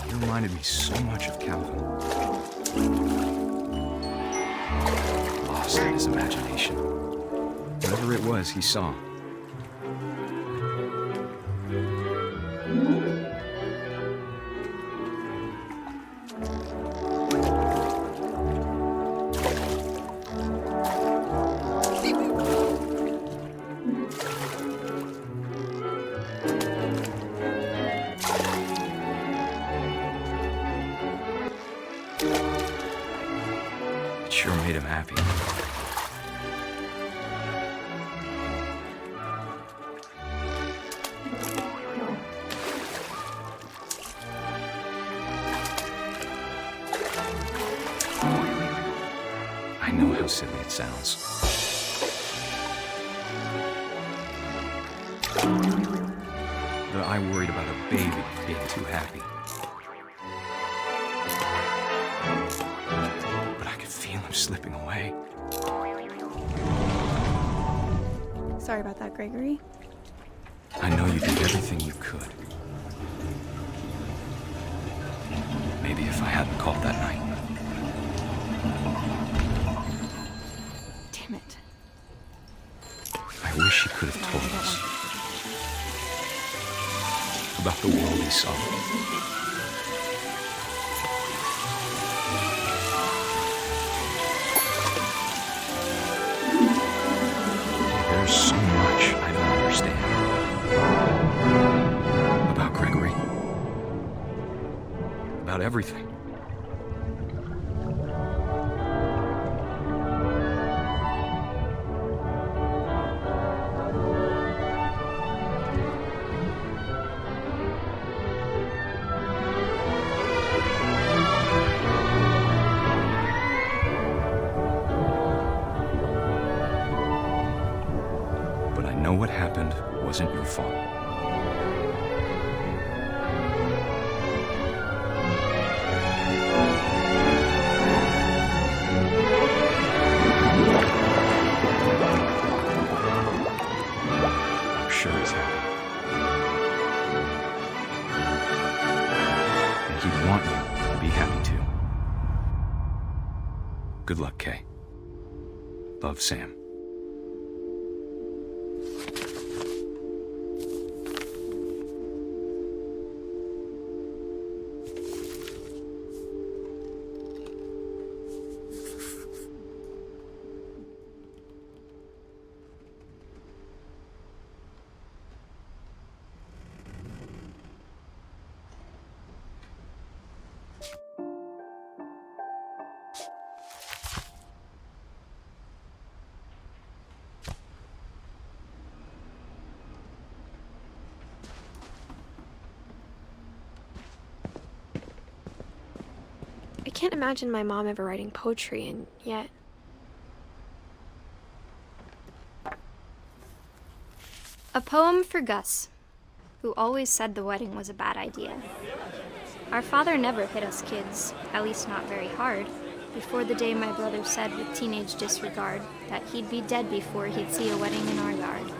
He reminded me so much of Calvin. Lost in his imagination. Whatever it was he saw. It sure made him happy. I know how silly it sounds. That I worried about a baby being too happy. But I could feel him slipping away. Sorry about that, Gregory. I know you did everything you could. Maybe if I hadn't called that night. Damn it. I wish he could have told us about the world he saw. There's so much I don't understand about Gregory. about everything. But I know what happened wasn't your fault. Sure as hell. And he'd want you to be happy too. Good luck, Kay. Love, Sam. I can't imagine my mom ever writing poetry, and yet... A poem for Gus, who always said the wedding was a bad idea. Our father never hit us kids, at least not very hard, before the day my brother said with teenage disregard that he'd be dead before he'd see a wedding in our yard.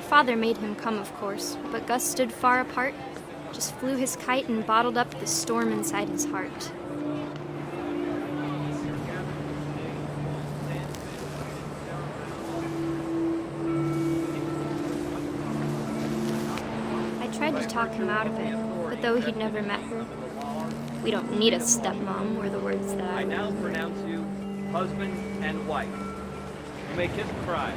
Father made him come, of course, but Gus stood far apart, just flew his kite and bottled up the storm inside his heart. I tried to talk him out of it, but though he'd never met her, "We don't need a stepmom," were the words that I now pronounce you husband and wife. You may kiss the bride.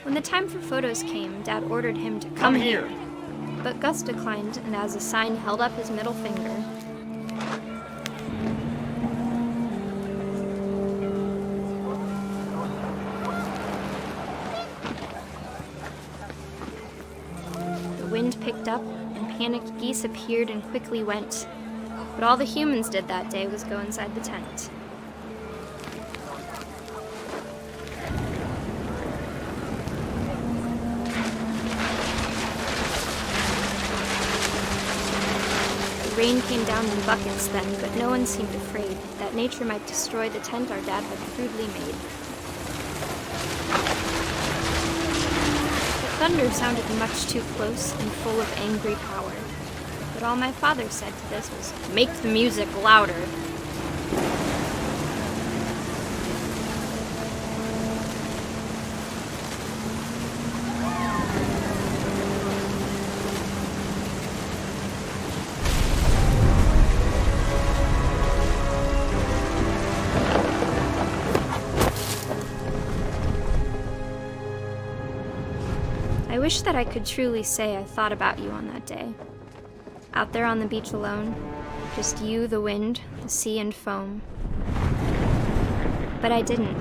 When the time for photos came, Dad ordered him to come here. But Gus declined, and as a sign held up his middle finger. The wind picked up, and panicked geese appeared and quickly went. But all the humans did that day was go inside the tent. Rain came down in buckets then, but no one seemed afraid that nature might destroy the tent our dad had crudely made. The thunder sounded much too close and full of angry power, but all my father said to this was, "Make the music louder." I wish that I could truly say I thought about you on that day. Out there on the beach alone, just you, the wind, the sea, and foam. But I didn't,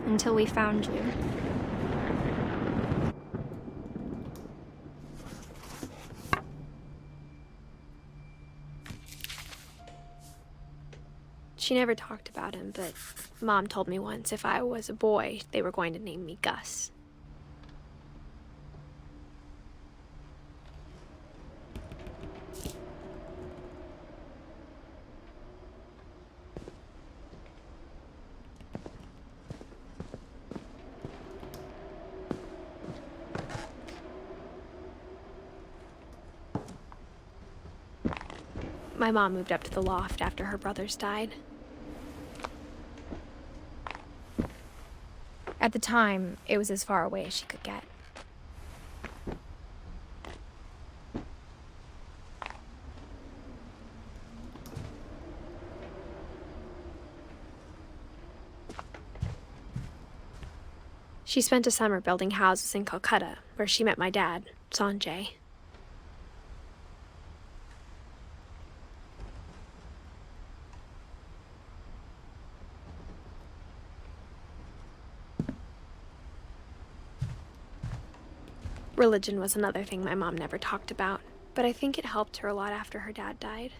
until we found you. She never talked about him, but Mom told me once if I was a boy, they were going to name me Gus. My mom moved up to the loft after her brothers died. At the time, it was as far away as she could get. She spent a summer building houses in Calcutta, where she met my dad, Sanjay. Religion was another thing my mom never talked about, but I think it helped her a lot after her dad died.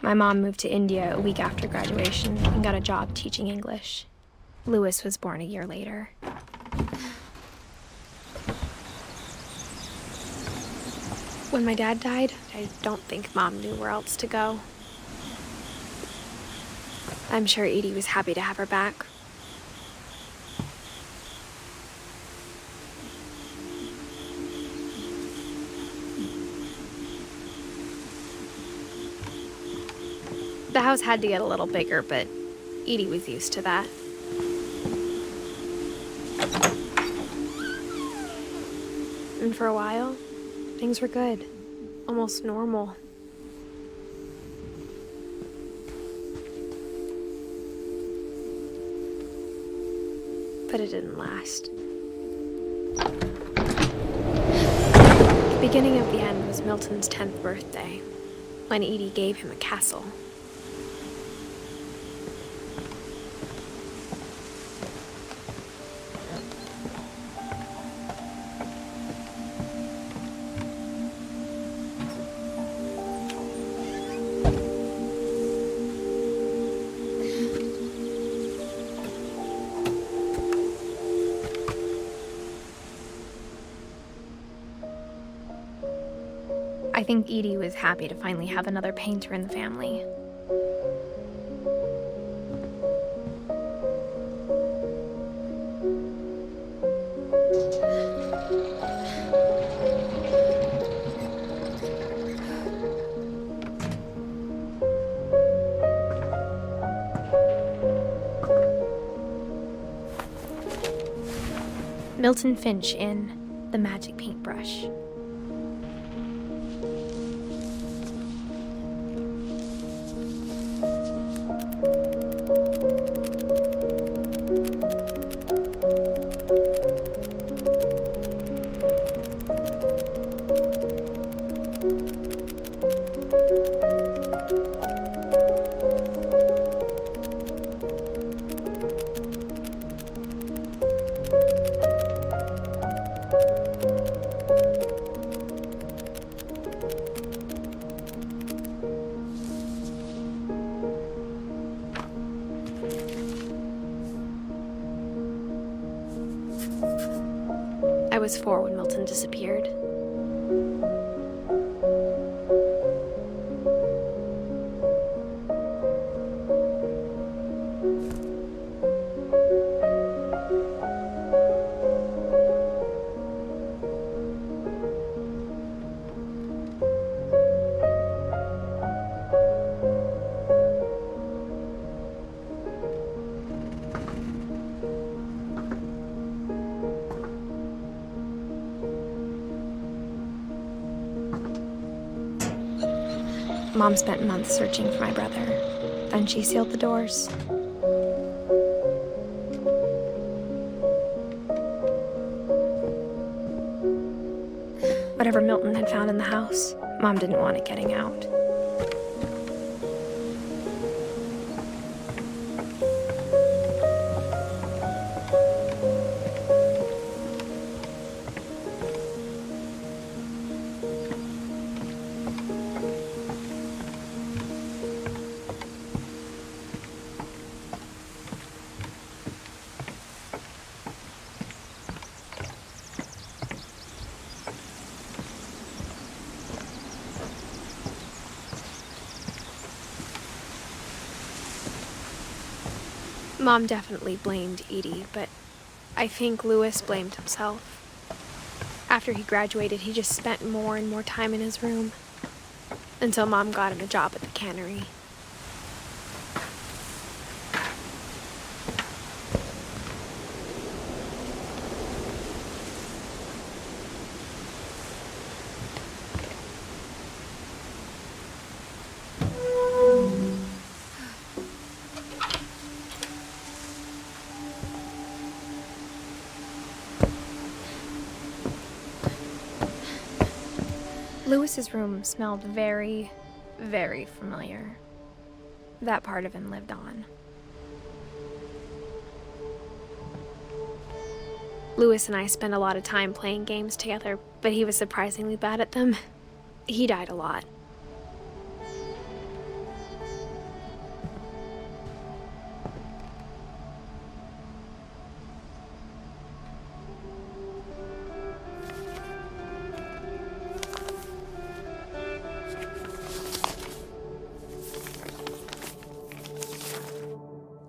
My mom moved to India a week after graduation and got a job teaching English. Louis was born a year later. When my dad died, I don't think Mom knew where else to go. I'm sure Edie was happy to have her back. The house had to get a little bigger, but Edie was used to that. And for a while, things were good, almost normal. But it didn't last. beginning of the end was Milton's 10th birthday, when Edie gave him a castle. I think Edie was happy to finally have another painter in the family. Milton Finch in The Magic Paintbrush. I was 4 when Milton disappeared. Mom spent months searching for my brother. Then she sealed the doors. Whatever Milton had found in the house, Mom didn't want it getting out. Mom definitely blamed Edie, but I think Louis blamed himself. After he graduated, he just spent more and more time in his room, until Mom got him a job at the cannery. Louis's room smelled very, very familiar. That part of him lived on. Louis and I spent a lot of time playing games together, but he was surprisingly bad at them. He died a lot.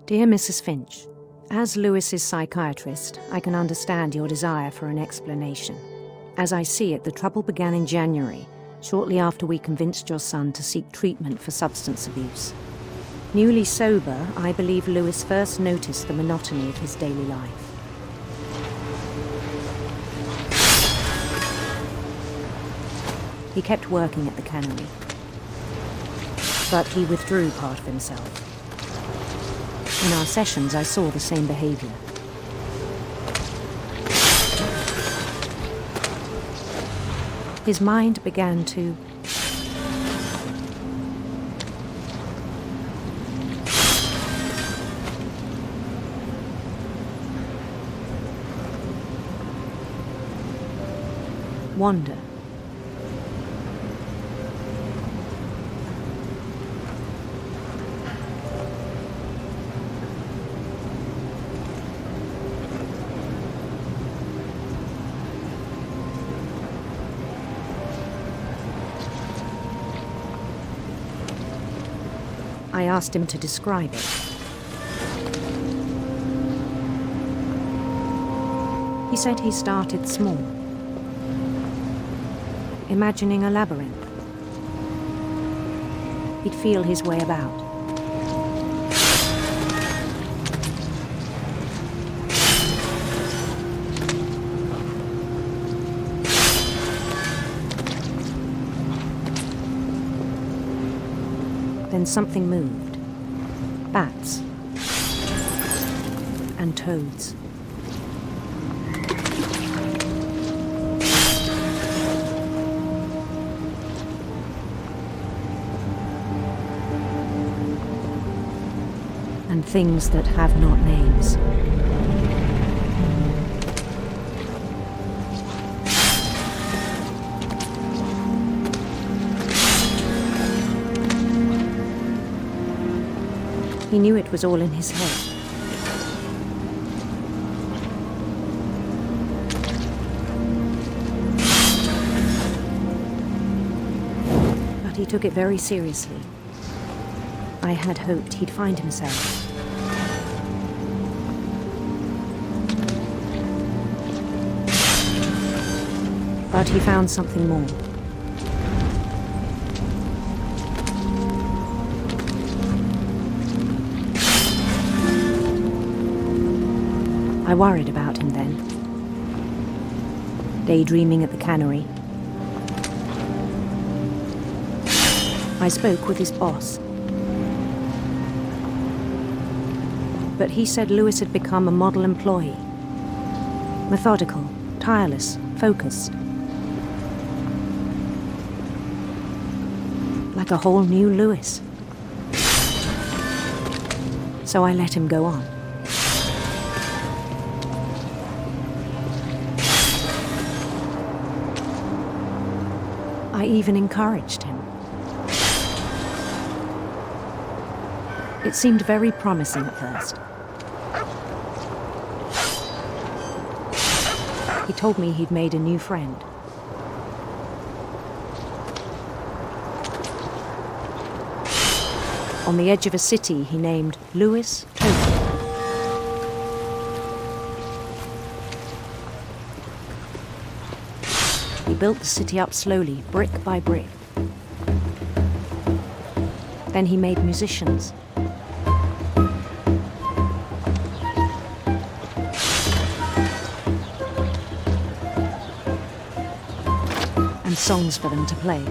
Dear Mrs. Finch, as Louis's psychiatrist, I can understand your desire for an explanation. As I see it, the trouble began in January, shortly after we convinced your son to seek treatment for substance abuse. Newly sober, I believe Louis first noticed the monotony of his daily life. He kept working at the cannery, but he withdrew part of himself. In our sessions, I saw the same behavior. his mind began to wander. I asked him to describe it. He said he started small, imagining a labyrinth. He'd feel his way about. Then something moved. Bats. And toads. And things that have not names. He knew it was all in his head. But he took it very seriously. I had hoped he'd find himself. But he found something more. I worried about him then, daydreaming at the cannery. I spoke with his boss, but he said Lewis had become a model employee, methodical, tireless, focused, like a whole new Lewis. So I let him go on. I even encouraged him. It seemed very promising at first. He told me he'd made a new friend. On the edge of a city he named Lewis Total. He built the city up slowly, brick by brick. Then he made musicians. And songs for them to play.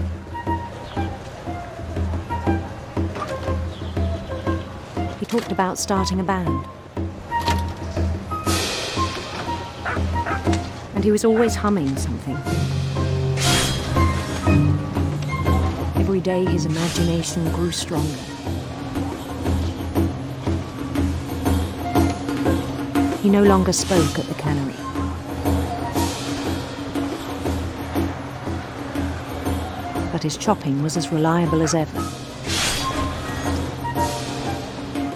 He talked about starting a band. And he was always humming something. Every day his imagination grew stronger. He no longer spoke at the cannery. But his chopping was as reliable as ever.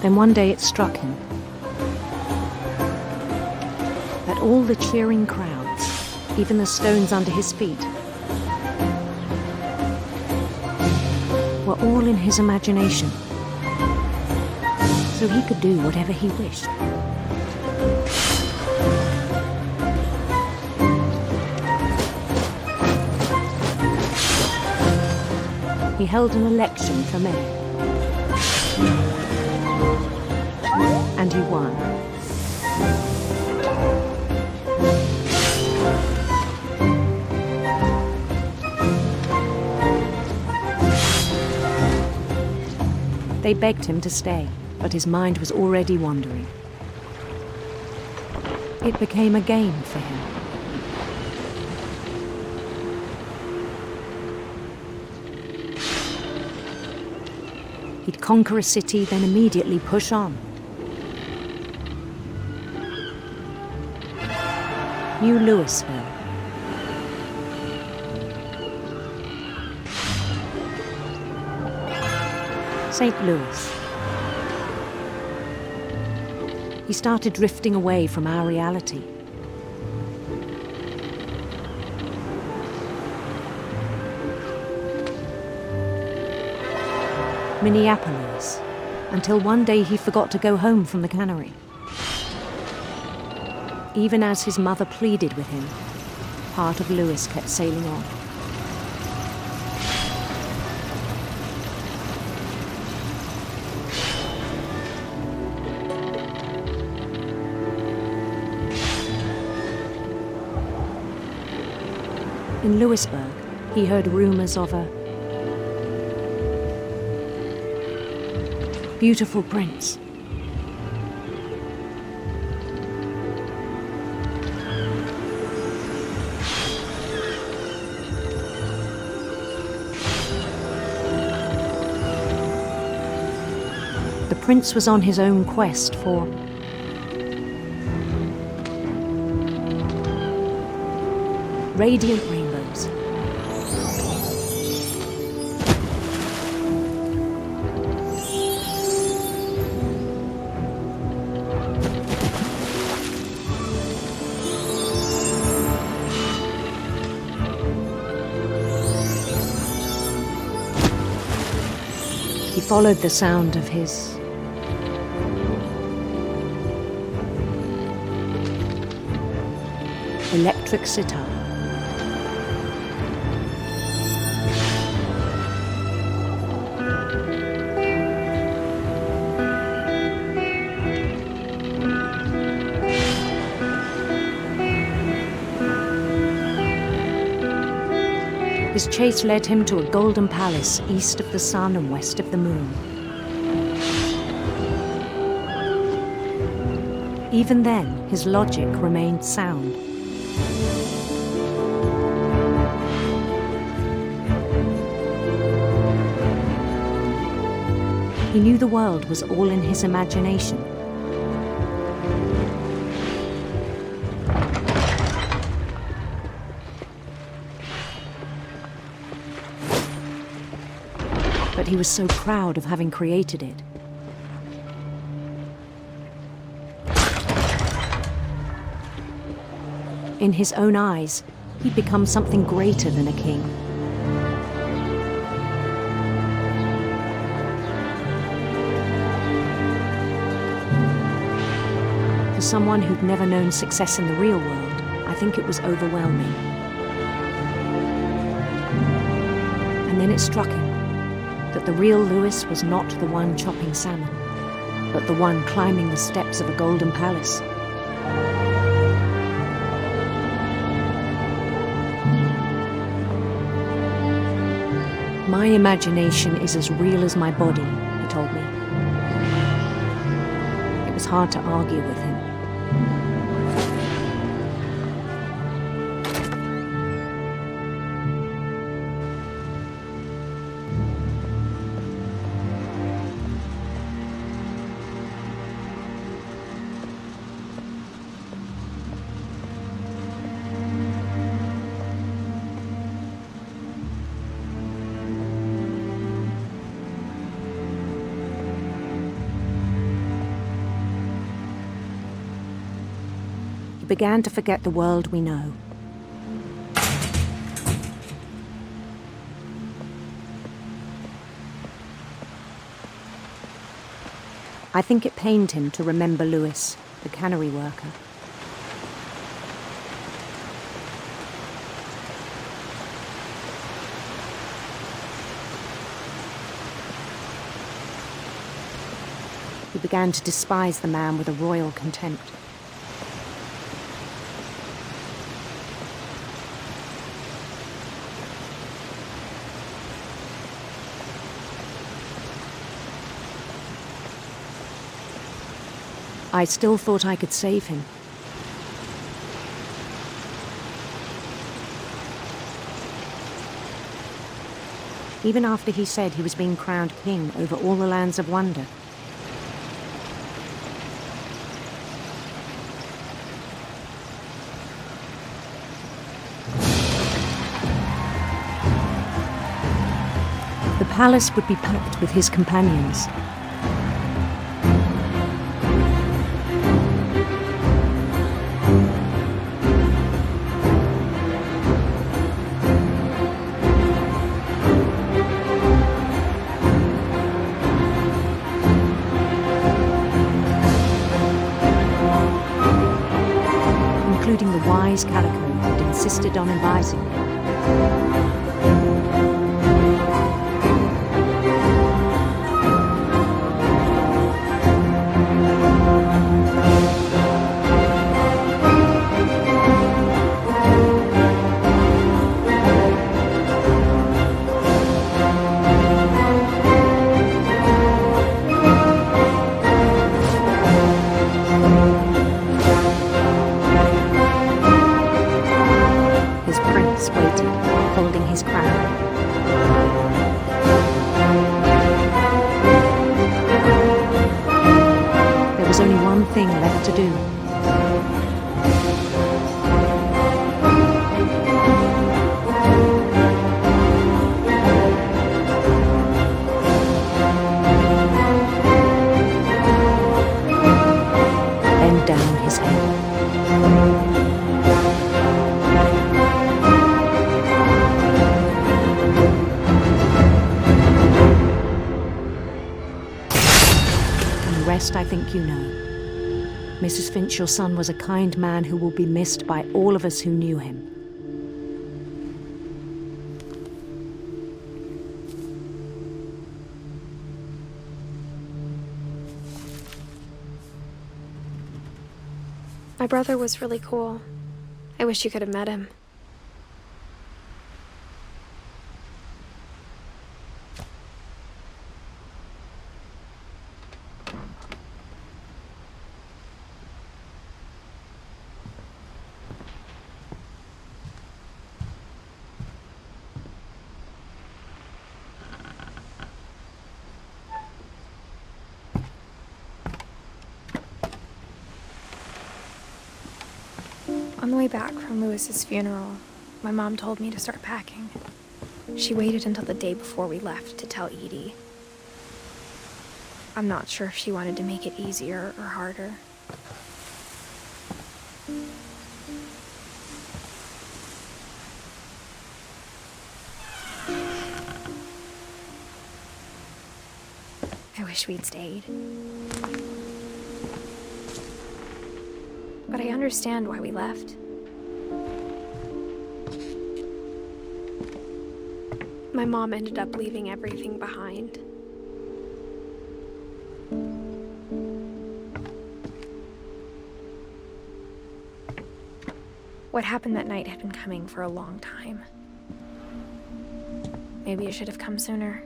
Then one day it struck him that all the cheering crowds, even the stones under his feet, were all in his imagination, so he could do whatever he wished. He held an election for mayor, and he won. They begged him to stay, but his mind was already wandering. It became a game for him. He'd conquer a city, then immediately push on. New Louisville. St. Louis. He started drifting away from our reality. Minneapolis, until one day he forgot to go home from the cannery. Even as his mother pleaded with him, part of Louis kept sailing on. In Louisburg, he heard rumors of a beautiful prince. The prince was on his own quest for radiant rainbows. He followed the sound of his electric sitar. His chase led him to a golden palace east of the sun and west of the moon. Even then, his logic remained sound. He knew the world was all in his imagination. But he was so proud of having created it. In his own eyes, he'd become something greater than a king. For someone who'd never known success in the real world, I think it was overwhelming. And then it struck him that the real Louis was not the one chopping salmon, but the one climbing the steps of a golden palace. My imagination is as real as my body, he told me. It was hard to argue with him. Began to forget the world we know. I think it pained him to remember Louis, the cannery worker. He began to despise the man with a royal contempt. I still thought I could save him. even after he said he was being crowned king over all the lands of wonder. The palace would be packed with his companions. Including the wise Calico who'd insisted on advising him. Thing left to do. Bend down his head. And the rest I think you know. Mrs. Finch, your son was a kind man who will be missed by all of us who knew him. My brother was really cool. I wish you could have met him. On the way back from Lewis's funeral, my mom told me to start packing. She waited until the day before we left to tell Edie. I'm not sure if she wanted to make it easier or harder. I wish we'd stayed. But I understand why we left. My mom ended up leaving everything behind. What happened that night had been coming for a long time. Maybe it should have come sooner.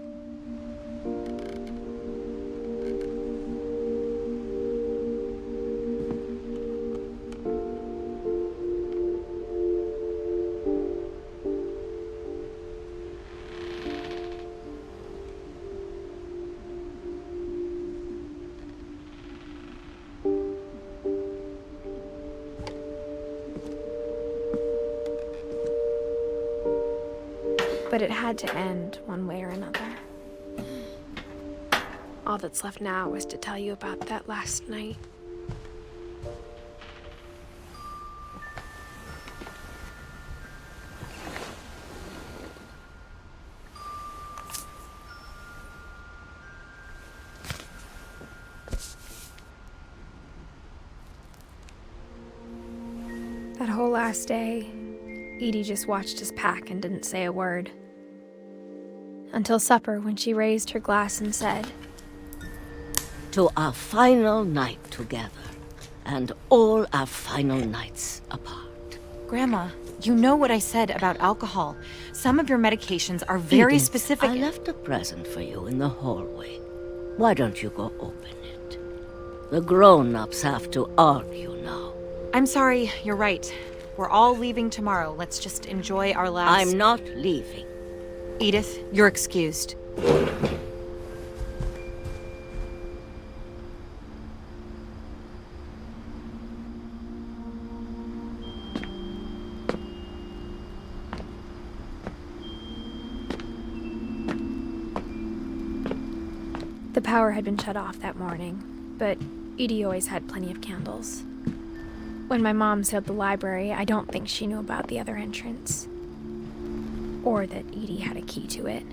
But it had to end one way or another. All that's left now is to tell you about that last night. That whole last day, Edie just watched us pack and didn't say a word. Until supper, when she raised her glass and said, "To our final night together, and all our final nights apart." Grandma, you know what I said about alcohol. Some of your medications are very Edith, specific. I left a present for you in the hallway. Why don't you go open it? The grown-ups have to argue now. I'm sorry, you're right. We're all leaving tomorrow. Let's just enjoy our last... I'm not leaving. Edith, you're excused. The power had been shut off that morning, but Edie always had plenty of candles. When my mom sealed the library, I don't think she knew about the other entrance. Or that Edie had a key to it.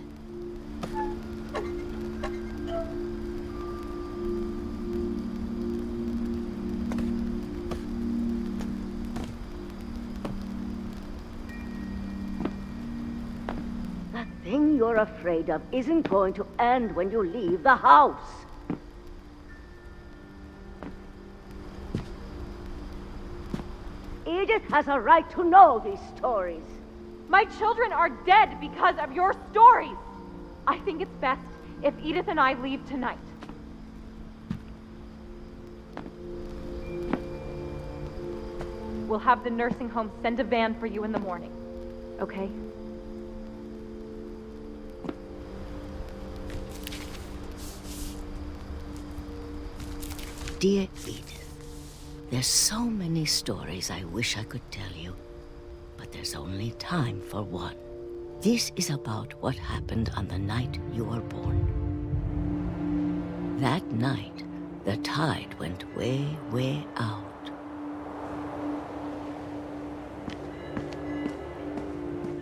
That thing you're afraid of isn't going to end when you leave the house. Edith has a right to know these stories. My children are dead because of your stories. I think it's best if Edith and I leave tonight. We'll have the nursing home send a van for you in the morning, okay? Dear Edith, there's so many stories I wish I could tell you, but there's only time for one. This is about what happened on the night you were born. That night, the tide went way, way out.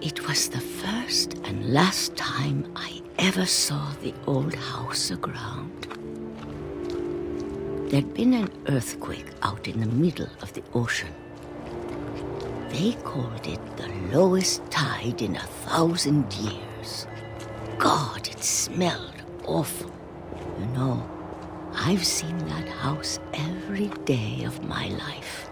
It was the first and last time I ever saw the old house aground. There'd been an earthquake out in the middle of the ocean. They called it the lowest tide in 1,000 years. God, it smelled awful. You know, I've seen that house every day of my life.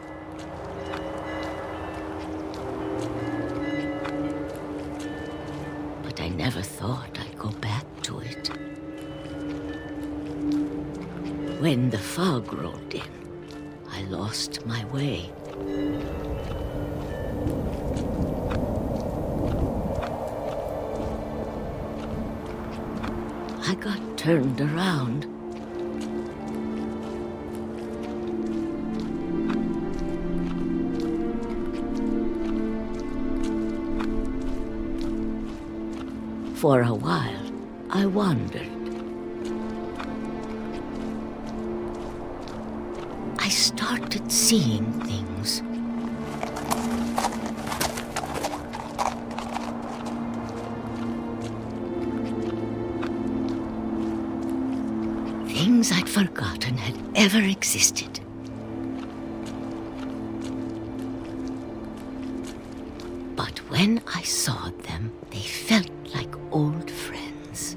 But I never thought I'd go back to it. When the fog rolled in, I lost my way. I got turned around. For a while, I wandered. I started seeing things. Things I'd forgotten had ever existed. But when I saw them, they felt like old friends.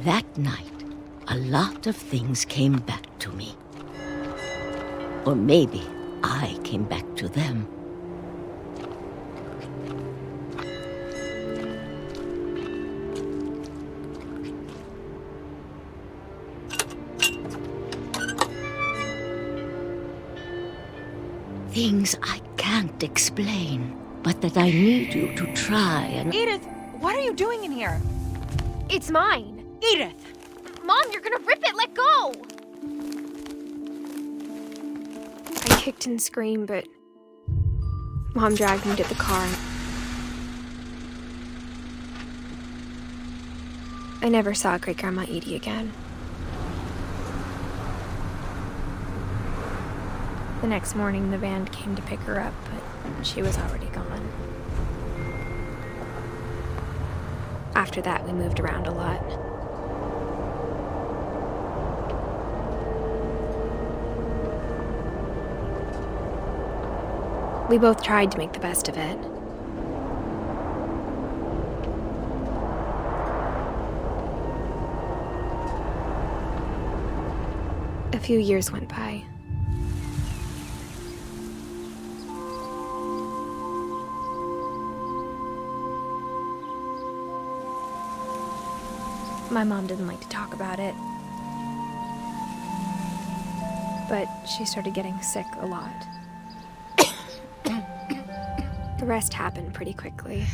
That night, a lot of things came back to me. Or maybe I came back to them. Things I can't explain, but that I need you to try and... Edith, what are you doing in here? It's mine. Edith! Mom, you're gonna rip it! Let go! I kicked and screamed, but Mom dragged me to the car. I never saw Great-Grandma Edie again. The next morning, the van came to pick her up, but she was already gone. After that, we moved around a lot. We both tried to make the best of it. A few years went by. My mom didn't like to talk about it, but she started getting sick a lot. The rest happened pretty quickly.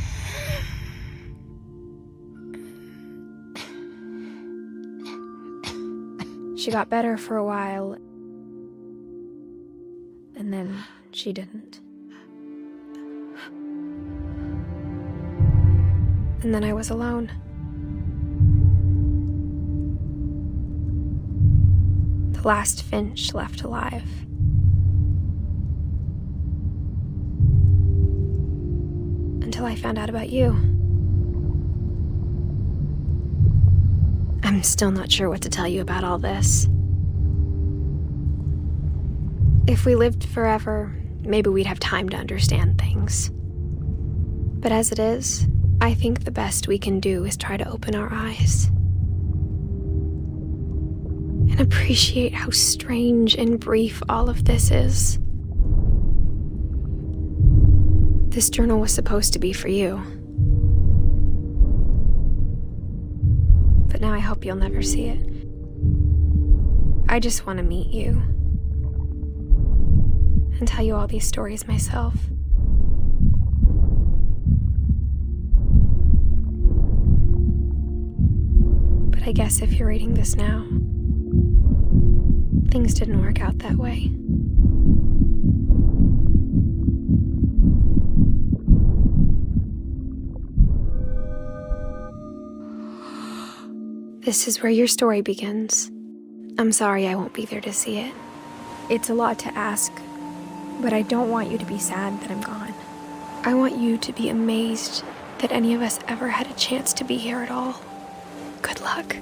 She got better for a while, and then she didn't. And then I was alone. The last Finch left alive. Until I found out about you. I'm still not sure what to tell you about all this. If we lived forever, maybe we'd have time to understand things. But as it is, I think the best we can do is try to open our eyes. And appreciate how strange and brief all of this is. This journal was supposed to be for you. But now I hope you'll never see it. I just want to meet you. And tell you all these stories myself. But I guess if you're reading this now, things didn't work out that way. This is where your story begins. I'm sorry I won't be there to see it. It's a lot to ask, but I don't want you to be sad that I'm gone. I want you to be amazed that any of us ever had a chance to be here at all. Good luck.